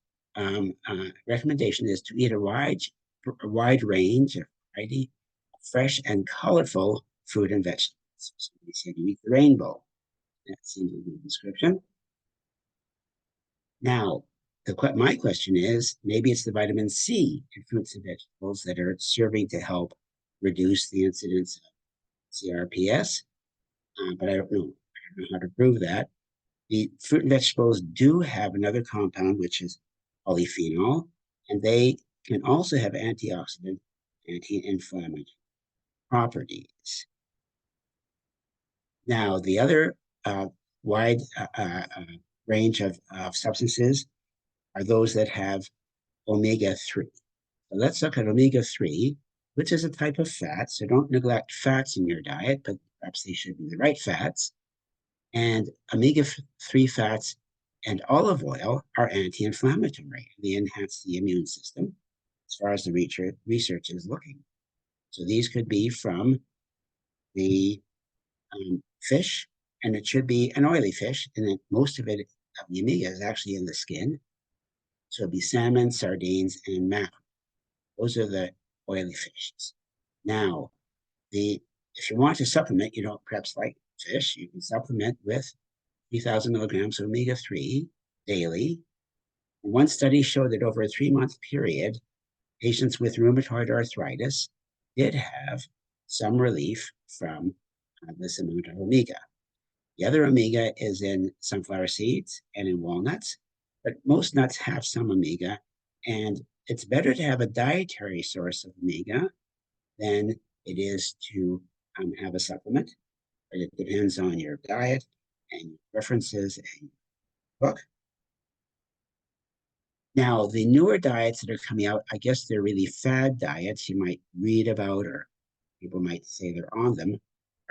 recommendation is to eat a wide range of variety, fresh and colorful fruit and vegetables. So we said you eat the rainbow. That seems a good description. Now, my question is, maybe it's the vitamin C in fruits and vegetables that are serving to help reduce the incidence of CRPS, but I don't know how to prove that. The fruit and vegetables do have another compound, which is polyphenol, and they can also have antioxidant, anti-inflammatory properties. Now, the other wide range of substances are those that have omega-3. So let's look at omega-3, which is a type of fat. So don't neglect fats in your diet, but perhaps they should be the right fats. And omega-3 fats and olive oil are anti-inflammatory. They enhance the immune system as far as the research is looking. So these could be from the fish, and it should be an oily fish, and then most of it, the omega, is actually in the skin. So it'd be salmon, sardines, and mackerel. Those are the oily fishes. Now, if you want to supplement, you don't perhaps like fish, you can supplement with 3,000 milligrams of omega-3 daily. And one study showed that over a 3-month period, patients with rheumatoid arthritis did have some relief from this amount of omega. The other omega is in sunflower seeds and in walnuts, but most nuts have some omega, and it's better to have a dietary source of omega than it is to have a supplement, but it depends on your diet and your preferences and your book. Now, the newer diets that are coming out, I guess they're really fad diets you might read about, or people might say they're on them,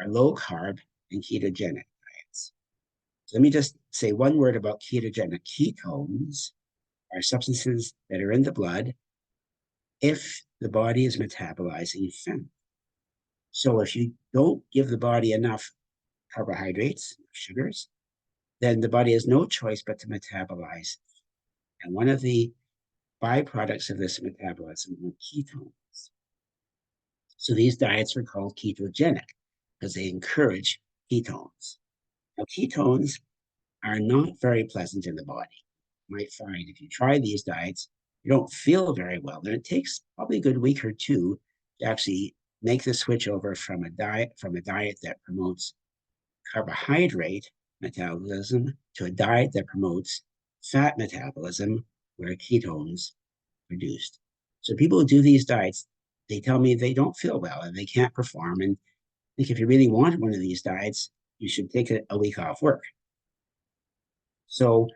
are low carb and ketogenic diets. Let me just say one word about ketogenic. Ketones are substances that are in the blood if the body is metabolizing fat. So if you don't give the body enough carbohydrates, sugars, then the body has no choice but to metabolize. And one of the byproducts of this metabolism are ketones. So these diets are called ketogenic because they encourage ketones. Now, ketones are not very pleasant in the body. You might find if you try these diets, you don't feel very well. And it takes probably a good week or two to actually make the switch over from a diet that promotes carbohydrate metabolism to a diet that promotes fat metabolism, where ketones are produced. So people who do these diets, they tell me they don't feel well and they can't perform. And I think if you really want one of these diets, you should take a week off work. So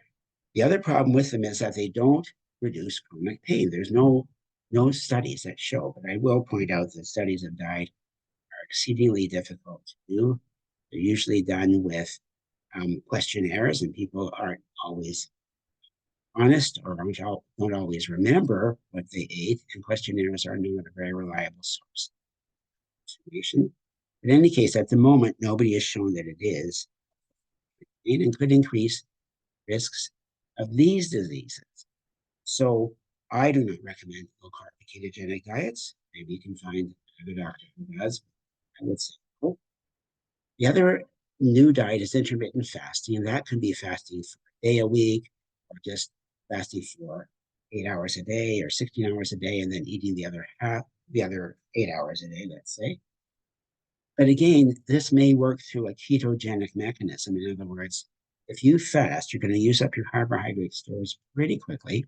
the other problem with them is that they don't reduce chronic pain. There's no studies that show, but I will point out that studies of diet are exceedingly difficult to do. They're usually done with questionnaires, and people aren't always honest or don't always remember what they ate, and questionnaires are not a very reliable source of information. In any case, at the moment, nobody has shown that it is, and could increase risks of these diseases. So I do not recommend low-carb ketogenic diets. Maybe you can find another doctor who does. I would say no. The other new diet is intermittent fasting, and that can be fasting for a day a week, or just fasting for 8 hours a day or 16 hours a day, and then eating the other 8 hours a day, let's say. But again, this may work through a ketogenic mechanism. In other words, if you fast, you're going to use up your carbohydrate stores pretty quickly.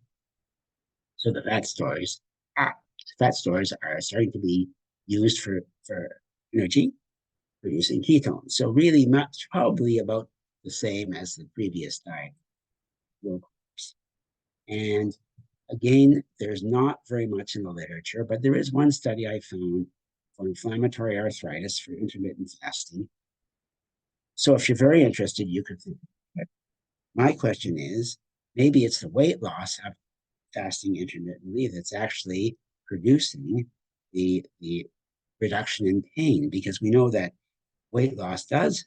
So the fat stores are starting to be used for energy, producing ketones. So really much probably about the same as the previous diet. And again, there's not very much in the literature, but there is one study I found for inflammatory arthritis for intermittent fasting. So if you're very interested, you could think of it. My question is, maybe it's the weight loss of fasting intermittently that's actually producing the reduction in pain, because we know that weight loss does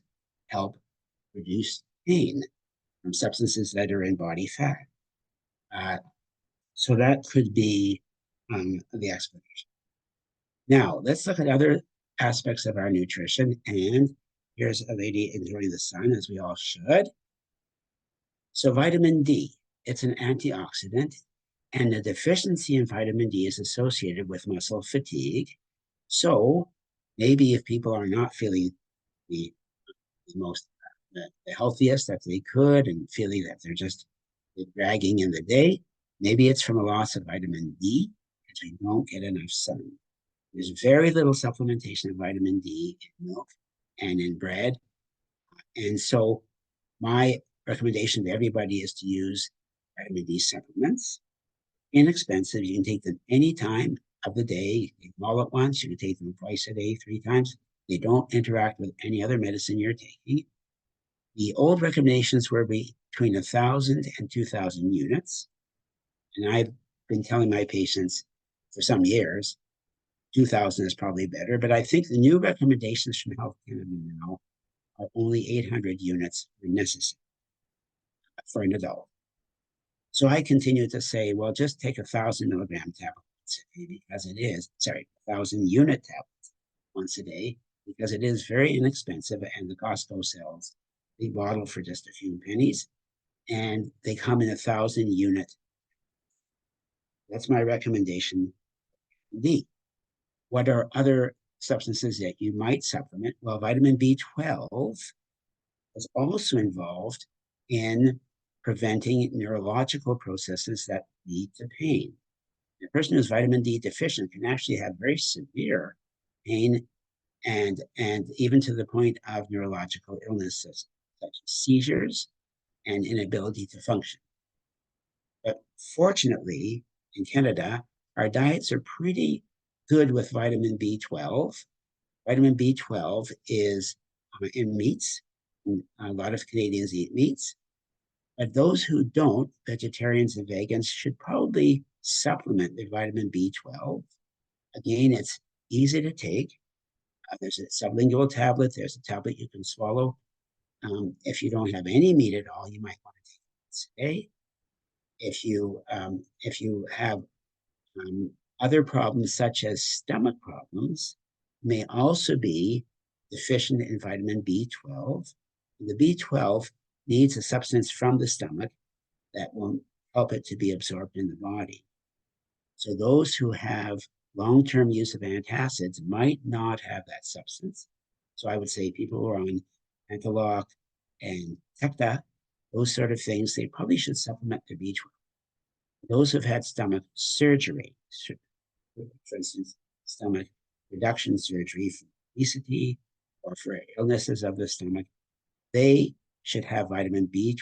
help reduce pain from substances that are in body fat. So that could be the explanation. Now, let's look at other aspects of our nutrition. And here's a lady enjoying the sun, as we all should. So vitamin D, it's an antioxidant, and the deficiency in vitamin D is associated with muscle fatigue. So maybe if people are not feeling the healthiest that they could, and feeling that they're just dragging in the day, maybe it's from a loss of vitamin D because we don't get enough sun. There's very little supplementation of vitamin D in milk and in bread. And so my recommendation to everybody is to use vitamin D supplements. Inexpensive. You can take them any time of the day. You can take them all at once. You can take them twice a day, 3 times. They don't interact with any other medicine you're taking. The old recommendations were between 1,000 and 2,000 units. And I've been telling my patients for some years, 2,000 is probably better. But I think the new recommendations from Health Canada now are only 800 units are necessary for an adult. So I continue to say, well, just take 1,000 milligram tablets a day because it is, 1,000 unit tablets once a day, because it is very inexpensive, and the Costco sells the bottle for just a few pennies, and they come in 1,000 unit. That's my recommendation. D. What are other substances that you might supplement? Well, vitamin B12 is also involved in preventing neurological processes that lead to pain. A person who's vitamin D deficient can actually have very severe pain, and even to the point of neurological illnesses such as seizures and inability to function. But fortunately, in Canada, our diets are pretty good with vitamin B12. Vitamin B12 is in meats, A lot of Canadians eat meats, but those who don't, vegetarians and vegans, should probably supplement their vitamin B12. Again, it's easy to take. There's a sublingual tablet. There's a tablet you can swallow. If you don't have any meat at all, you might want to take it once a day. If you have other problems such as stomach problems, may also be deficient in vitamin B12. The B12 needs a substance from the stomach that will help it to be absorbed in the body. So those who have long-term use of antacids might not have that substance. So I would say people who are on Antaloc and Tecta, those sort of things, they probably should supplement their B12. Those who've had stomach surgery, for instance, stomach reduction surgery for obesity or for illnesses of the stomach, they should have vitamin B12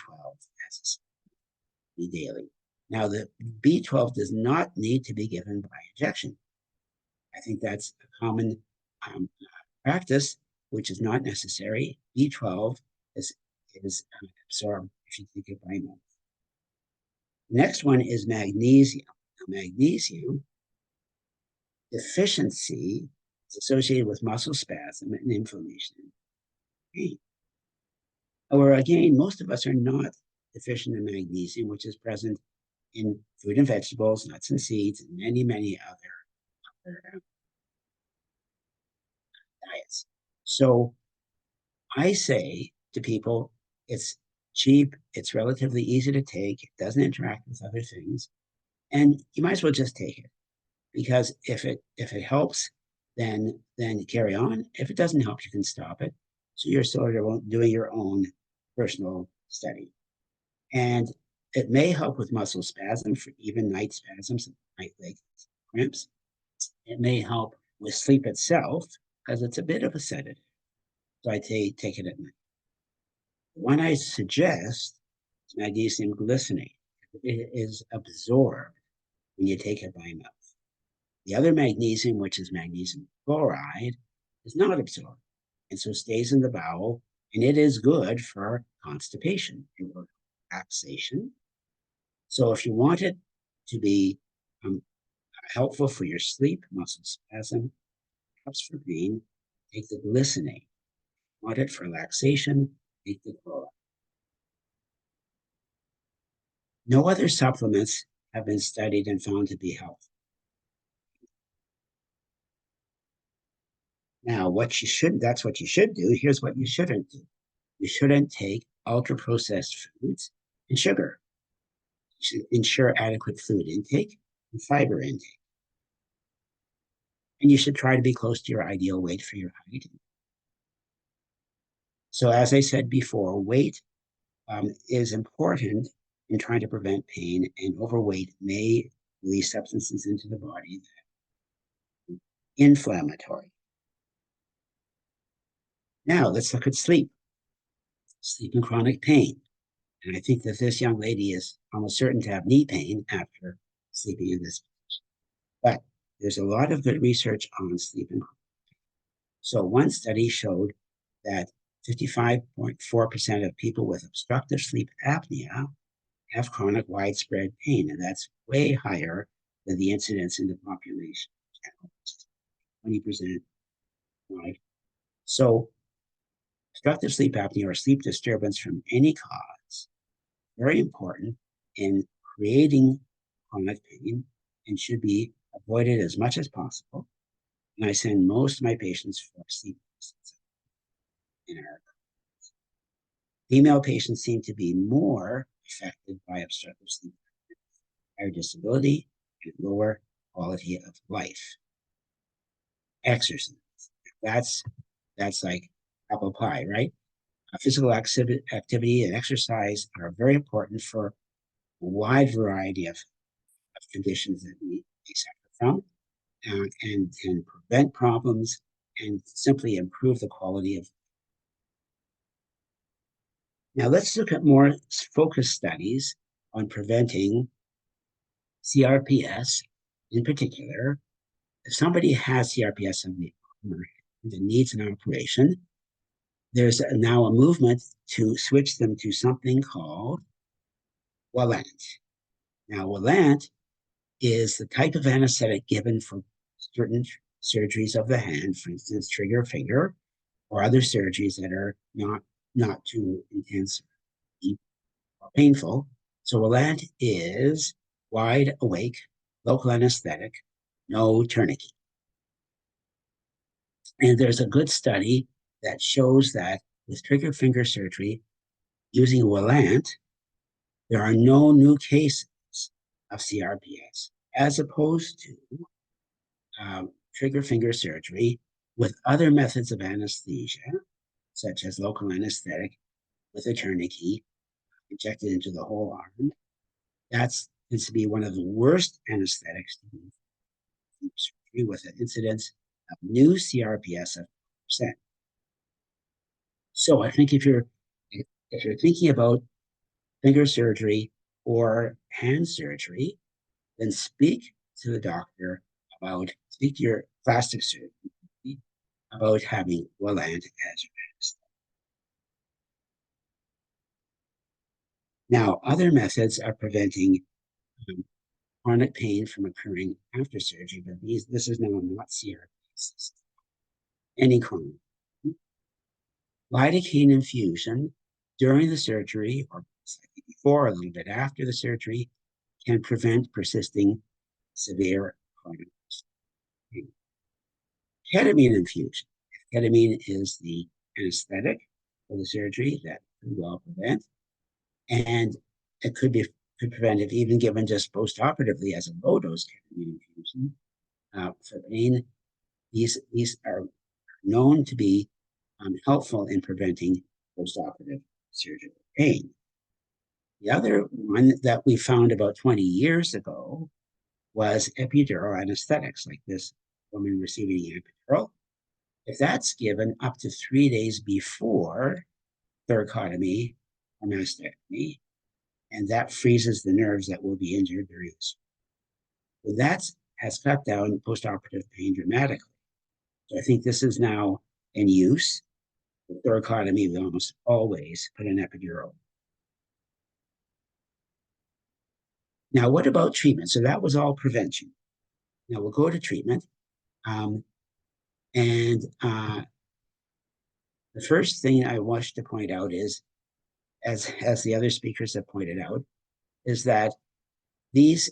as a supplement daily. Now, the B12 does not need to be given by injection. I think that's a common practice, which is not necessary. B12 is absorbed if you take it by mouth. The next one is magnesium. Now, magnesium deficiency is associated with muscle spasm and inflammation and pain. However, again, most of us are not deficient in magnesium, which is present in fruit and vegetables, nuts and seeds, and many, many other diets. So I say to people, it's cheap, it's relatively easy to take, it doesn't interact with other things, and you might as well just take it. Because if it helps, then carry on. If it doesn't help, you can stop it. So you're sort of doing your own personal study. And it may help with muscle spasm, for even night spasms, night leg cramps. It may help with sleep itself, because it's a bit of a sedative. So I take it at night. The one I suggest is magnesium glycinate. It is absorbed when you take it by mouth. The other magnesium, which is magnesium chloride, is not absorbed, and so stays in the bowel, and it is good for constipation and relaxation. So if you want it to be helpful for your sleep, muscle spasm, perhaps for pain, take the glycinate. If you want it for relaxation, take the chloride. No other supplements have been studied and found to be helpful. Now, that's what you should do. Here's what you shouldn't do. You shouldn't take ultra-processed foods and sugar. You should ensure adequate fluid intake and fiber intake. And you should try to be close to your ideal weight for your height. So as I said before, weight is important in trying to prevent pain, and overweight may release substances into the body that are inflammatory. Now let's look at sleep. Sleep and chronic pain. And I think that this young lady is almost certain to have knee pain after sleeping in this position. But there's a lot of good research on sleep and chronic pain. So one study showed that 55.4% of people with obstructive sleep apnea have chronic widespread pain, and that's way higher than the incidence in the population, 20%. Right? So obstructive sleep apnea or sleep disturbance from any cause, very important in creating chronic pain and should be avoided as much as possible. And I send most of my patients for sleep tests in our clinics. Female patients seem to be more affected by obstructive sleep apnea, higher disability and lower quality of life. Exercise. That's like apple pie, right? Physical activity and exercise are very important for a wide variety of conditions that we suffer from, and can prevent problems and simply improve the quality of. Now let's look at more focused studies on preventing CRPS in particular. If somebody has CRPS on the arm and needs an operation, there's now a movement to switch them to something called Wallant. Now, Wallant is the type of anesthetic given for certain surgeries of the hand, for instance, trigger finger, or other surgeries that are not too intense or painful. So Wallant is wide awake, local anesthetic, no tourniquet. And there's a good study that shows that with trigger finger surgery using Wallant, there are no new cases of CRPS, as opposed to trigger finger surgery with other methods of anesthesia, such as local anesthetic with a tourniquet injected into the whole arm. That's tends to be one of the worst anesthetics to do surgery, with an incidence of new CRPS of 4%. So I think if you're thinking about finger surgery or hand surgery, then speak to the doctor speak to your plastic surgeon about having Wallant as your anesthetic. Now, other methods are preventing chronic pain from occurring after surgery, but this is now not CRPS. Any chronic. Lidocaine infusion during the surgery, or slightly before, a little bit after the surgery, can prevent persisting severe chronic pain. Ketamine infusion. Ketamine is the anesthetic for the surgery that could well prevent, and it could prevent if even given just postoperatively as a low-dose ketamine infusion for pain. These are known to be helpful in preventing postoperative surgical pain. The other one that we found about 20 years ago was epidural anesthetics, like this woman receiving an epidural. If that's given up to 3 days before thoracotomy or mastectomy, and that freezes the nerves that will be injured during this. So that has cut down postoperative pain dramatically. So I think this is now in use. With thoracotomy, we almost always put an epidural. Now, what about treatment? So that was all prevention. Now we'll go to treatment. The first thing I want to point out is, as the other speakers have pointed out, is that these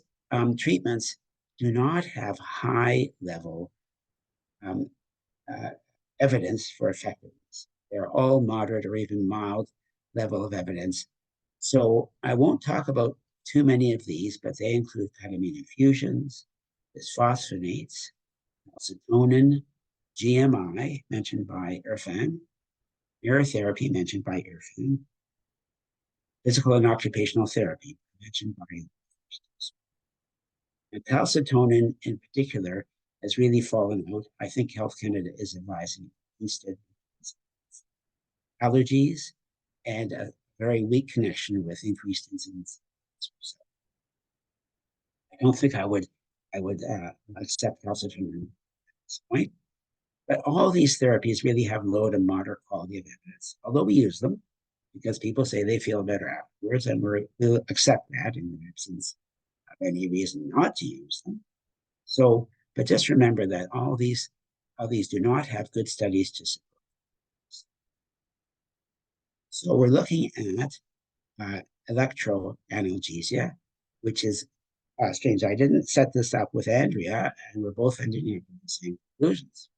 treatments do not have high level evidence for effectiveness. They're all moderate or even mild level of evidence. So I won't talk about too many of these, but they include ketamine infusions, bisphosphonates, calcitonin, GMI, mentioned by Erfan, mirror mentioned by Erfan, physical and occupational therapy, mentioned by and calcitonin in particular has really fallen out. I think Health Canada is advising instead allergies and a very weak connection with increased incidence. I don't think I would accept calcitonin at this point. But all these therapies really have low to moderate quality of evidence, although we use them because people say they feel better afterwards, and we'll accept that in the absence of any reason not to use them. So, but just remember that all these do not have good studies to support. So we're looking at electroanalgesia, which is strange. I didn't set this up with Andrea, and we're both ending up with the same conclusions.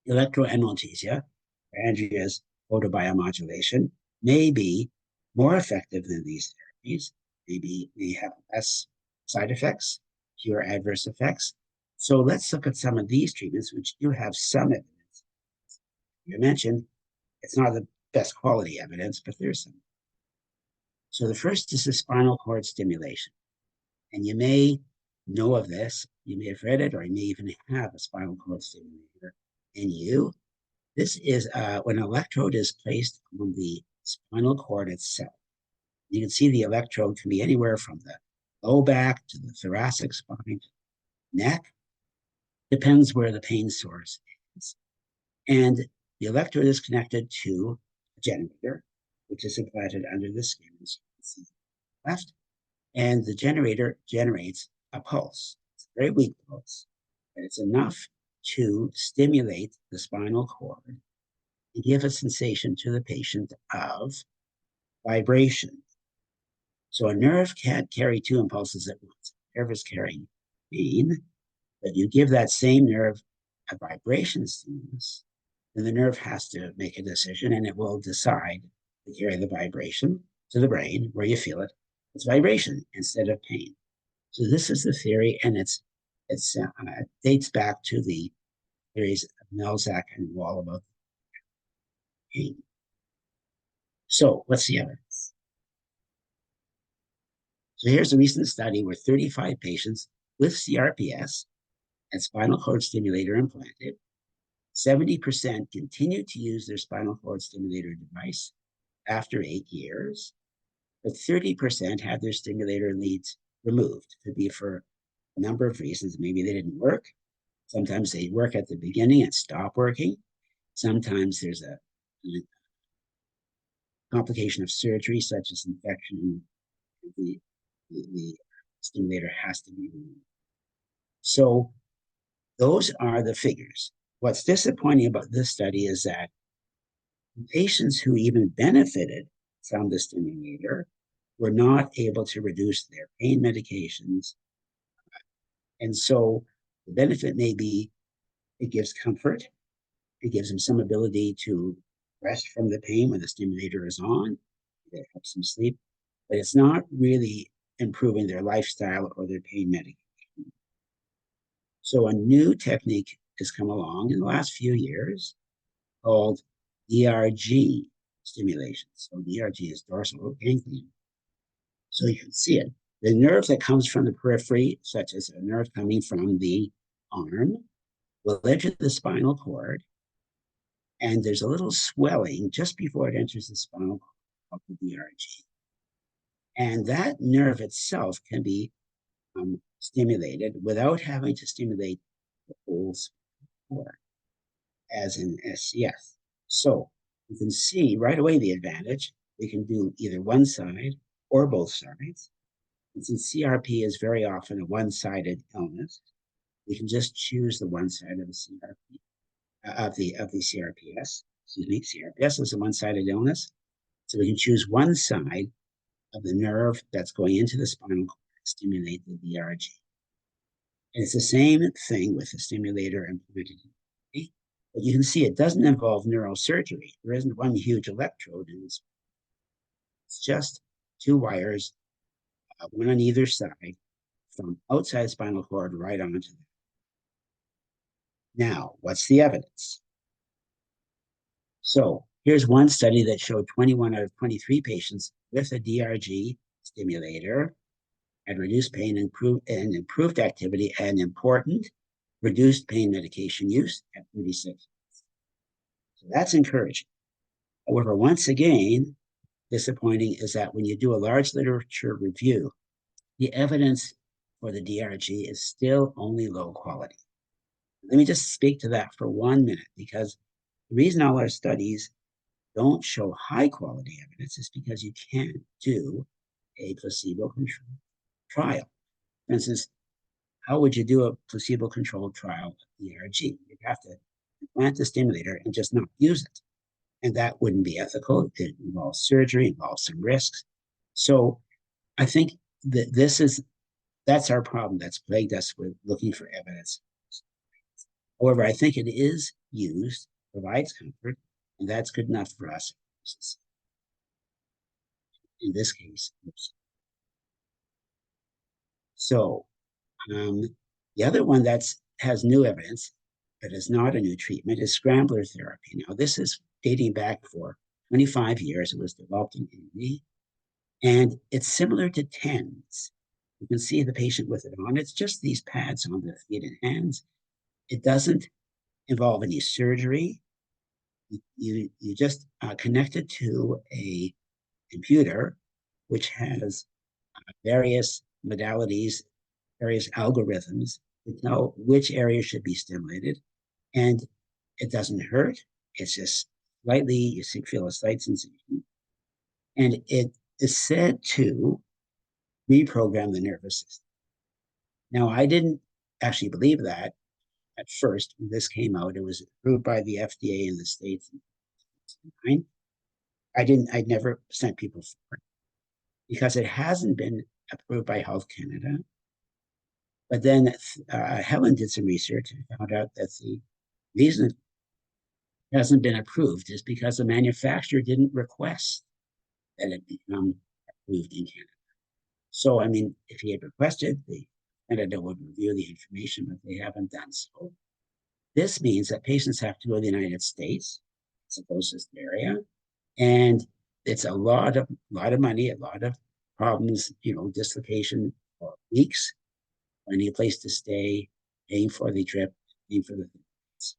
Electroanalgesia, Andrea's photobiomodulation, may be more effective than these therapies, may have less side effects, fewer adverse effects. So let's look at some of these treatments, which do have some evidence. You mentioned it's not the best quality evidence, but there's some. So the first is the spinal cord stimulation. And you may know of this, you may have read it, or you may even have a spinal cord stimulator in you. This is when an electrode is placed on the spinal cord itself. You can see the electrode can be anywhere from the low back to the thoracic spine, to the neck. Depends where the pain source is. And the electrode is connected to a generator, which is implanted under the skin, as you can see left, and the generator generates a pulse. It's a very weak pulse, but it's enough to stimulate the spinal cord and give a sensation to the patient of vibration. So a nerve can't carry two impulses at once. A nerve is carrying pain, but you give that same nerve a vibration stimulus, then the nerve has to make a decision, and it will decide to carry the vibration to the brain where you feel it. It's vibration instead of pain. So this is the theory, and it dates back to the theories of Melzack and Wall about pain. So what's the evidence? So here's a recent study where 35 patients with CRPS and spinal cord stimulator implanted. 70% continued to use their spinal cord stimulator device after 8 years, but 30% had their stimulator leads removed. Could be for a number of reasons. Maybe they didn't work. Sometimes they work at the beginning and stop working. Sometimes there's a complication of surgery, such as infection, and the stimulator has to be removed. So those are the figures. What's disappointing about this study is that patients who even benefited from the stimulator were not able to reduce their pain medications. And so the benefit may be it gives comfort. It gives them some ability to rest from the pain when the stimulator is on. It helps them sleep, but it's not really improving their lifestyle or their pain medication. So a new technique has come along in the last few years called DRG stimulation. So DRG is dorsal ganglion. So you can see it. The nerve that comes from the periphery, such as a nerve coming from the arm, will enter the spinal cord, and there's a little swelling just before it enters the spinal cord called the DRG. And that nerve itself can be stimulated without having to stimulate the whole spinal cord, as in SCS. So you can see right away the advantage. We can do either one side or both sides. And since CRP is very often a one-sided illness, we can just choose the one side of the CRP, of the CRPS. Excuse me, CRPS is a one-sided illness. So we can choose one side of the nerve that's going into the spinal cord and stimulate the DRG. And it's the same thing with the stimulator implanted in the body, but you can see it doesn't involve neurosurgery. There isn't one huge electrode in this. It's just two wires, one on either side, from outside spinal cord right onto them. Now, what's the evidence? So here's one study that showed 21 out of 23 patients with a DRG stimulator had reduced pain and improved activity, and important, reduced pain medication use at 36 months. So that's encouraging. However, once again, disappointing is that when you do a large literature review, the evidence for the DRG is still only low quality. Let me just speak to that for 1 minute, because the reason all our studies don't show high quality evidence is because you can't do a placebo-controlled trial. For instance, how would you do a placebo-controlled trial of DRG? You'd have to implant the stimulator and just not use it. And that wouldn't be ethical. It involves surgery, involves some risks. So I think that that's our problem that's plagued us with looking for evidence. However, I think it is used, provides comfort, and that's good enough for us. In this case, oops. So the other one that has new evidence, but is not a new treatment, is scrambler therapy. Now, this is dating back for 25 years. It was developed in Italy, and it's similar to TENS. You can see the patient with it on. It's just these pads on the feet and hands. It doesn't involve any surgery. You just connect it to a computer, which has various modalities, various algorithms to tell which area should be stimulated. And it doesn't hurt. It's just slightly, you feel a slight sensation. And it is said to reprogram the nervous system. Now, I didn't actually believe that at first when this came out. It was approved by the FDA in the States in 2009. I'd never sent people for it because it hasn't been approved by Health Canada. But then Helen did some research and found out that the reason it hasn't been approved is because the manufacturer didn't request that it become approved in Canada. So, I mean, if he had requested, Canada would review the information, but they haven't done so. This means that patients have to go to the United States, it's the closest area, and it's a lot of money, a lot of problems, dislocation for weeks, finding a place to stay, paying for the trip, paying for the things.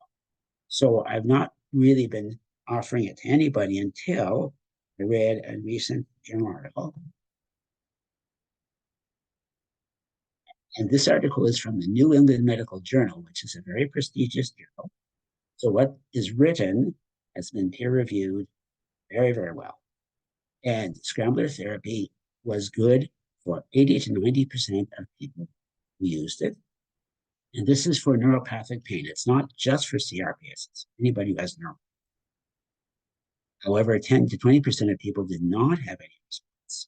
So I've not really been offering it to anybody until I read a recent journal article. And this article is from the New England Medical Journal, which is a very prestigious journal. So what is written has been peer-reviewed very, very well. And scrambler therapy was good for 80 to 90% of people who used it. And this is for neuropathic pain. It's not just for CRPS, it's anybody who has neuropathy. However, 10 to 20% of people did not have any response.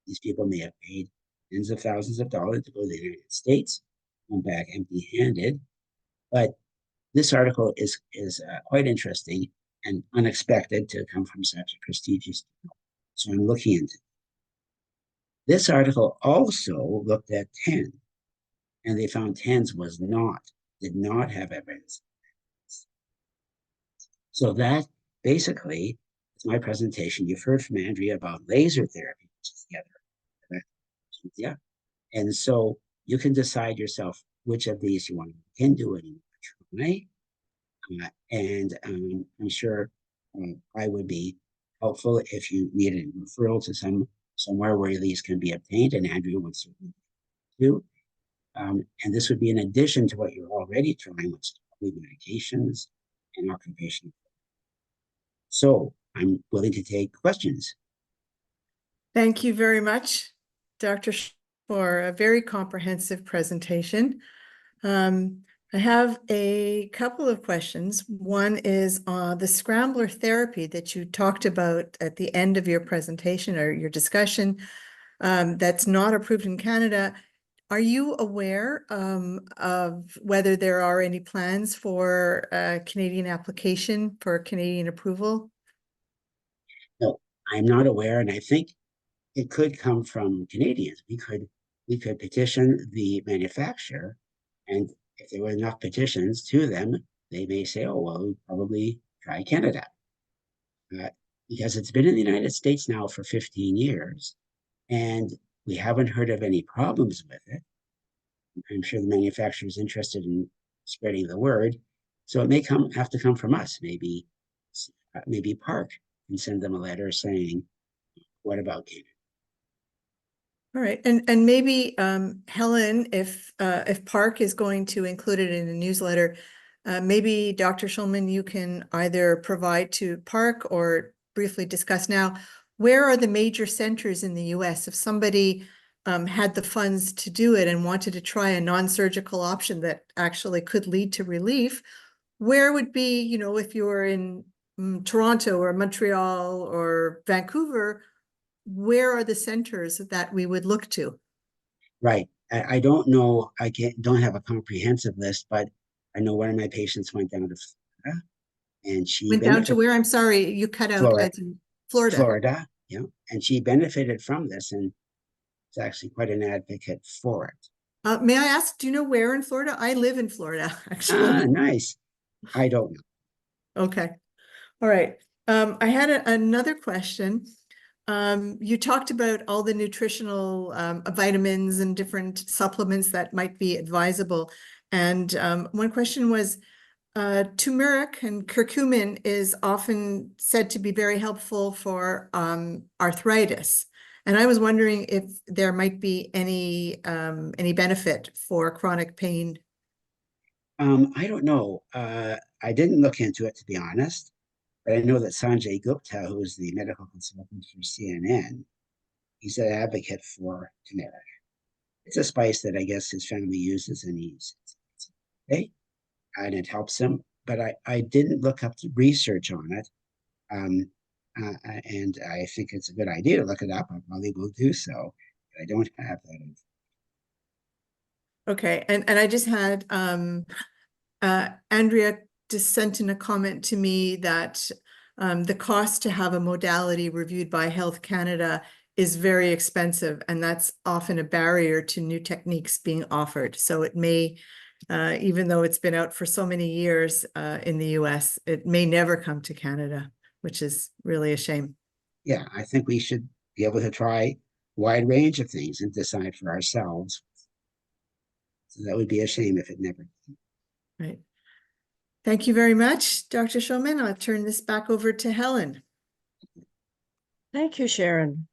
These people may have paid tens of thousands of dollars to go to the United States, come back empty-handed. But this article is quite interesting and unexpected to come from such a prestigious journal. So I'm looking into it. This article also looked at 10, and they found 10s did not have evidence. So that basically is my presentation. You've heard from Andrea about laser therapy, which is the other. Yeah. And so you can decide yourself which of these you want to look into and you try. And I'm sure I would be helpful if you needed a referral to somewhere where these can be obtained, and Andrea would certainly do. And this would be in addition to what you're already trying, which is probably medications and occupational. So I'm willing to take questions. Thank you very much, Dr. for a very comprehensive presentation. I have a couple of questions. One is the scrambler therapy that you talked about at the end of your presentation or your discussion that's not approved in Canada. Are you aware of whether there are any plans for a Canadian application for Canadian approval? No, I'm not aware, and I think it could come from Canadians. We could petition the manufacturer, and if there were enough petitions to them, they may say, oh, well, we'll probably try Canada. Because it's been in the United States now for 15 years, and we haven't heard of any problems with it. I'm sure the manufacturer is interested in spreading the word. So it may have to come from us. Maybe PARC can send them a letter saying, what about Canada? All right, and maybe Helen, if PARC is going to include it in a newsletter, maybe Dr. Shulman, you can either provide to PARC or briefly discuss now, where are the major centers in the US? If somebody had the funds to do it and wanted to try a non-surgical option that actually could lead to relief, where would be, if you were in Toronto or Montreal or Vancouver, where are the centers that we would look to? Right. I don't know. Don't have a comprehensive list, but I know one of my patients went down to Florida, and she went down to where? I'm sorry, you cut out. Florida. Florida, yeah, and she benefited from this, and is actually quite an advocate for it. May I ask, do you know where in Florida? I live in Florida, actually. Nice. I don't know. Okay. All right. I had another question. You talked about all the nutritional vitamins and different supplements that might be advisable. And one question was, turmeric and curcumin is often said to be very helpful for arthritis. And I was wondering if there might be any benefit for chronic pain. I don't know. I didn't look into it, to be honest. But I know that Sanjay Gupta, who is the medical consultant for CNN, he's an advocate for turmeric. It's a spice that I guess his family uses, and he's okay, and it helps him. But I didn't look up the research on it. And I think it's a good idea to look it up. I probably will do so. But I don't have that. Okay, and I just had Andrea just sent in a comment to me that the cost to have a modality reviewed by Health Canada is very expensive, and that's often a barrier to new techniques being offered. So it may, even though it's been out for so many years in the US, it may never come to Canada, which is really a shame. Yeah, I think we should be able to try a wide range of things and decide for ourselves. So that would be a shame if it never. Right. Thank you very much, Dr. Shulman. I'll turn this back over to Helen. Thank you, Sharon.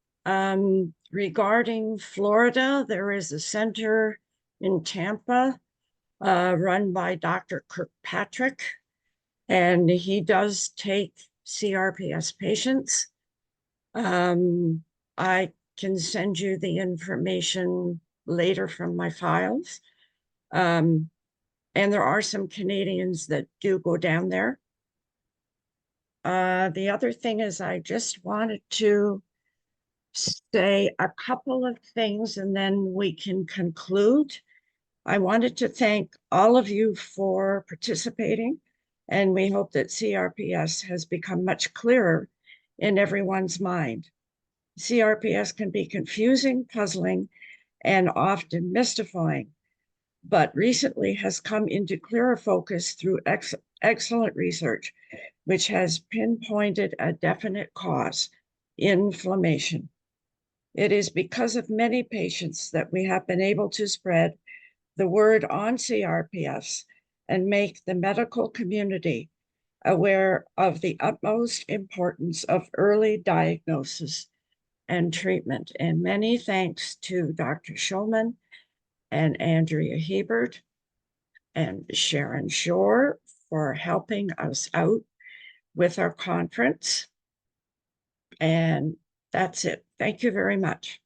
Regarding Florida, there is a center in Tampa run by Dr. Kirkpatrick, and he does take CRPS patients. I can send you the information later from my files. And there are some Canadians that do go down there. The other thing is I just wanted to say a couple of things and then we can conclude. I wanted to thank all of you for participating, and we hope that CRPS has become much clearer in everyone's mind. CRPS can be confusing, puzzling, and often mystifying, but recently has come into clearer focus through excellent research, which has pinpointed a definite cause: inflammation. It is because of many patients that we have been able to spread the word on CRPS and make the medical community aware of the utmost importance of early diagnosis and treatment. And many thanks to Dr. Shulman and Andrea Hebert and Sharon Shore for helping us out with our conference. And that's it. Thank you very much.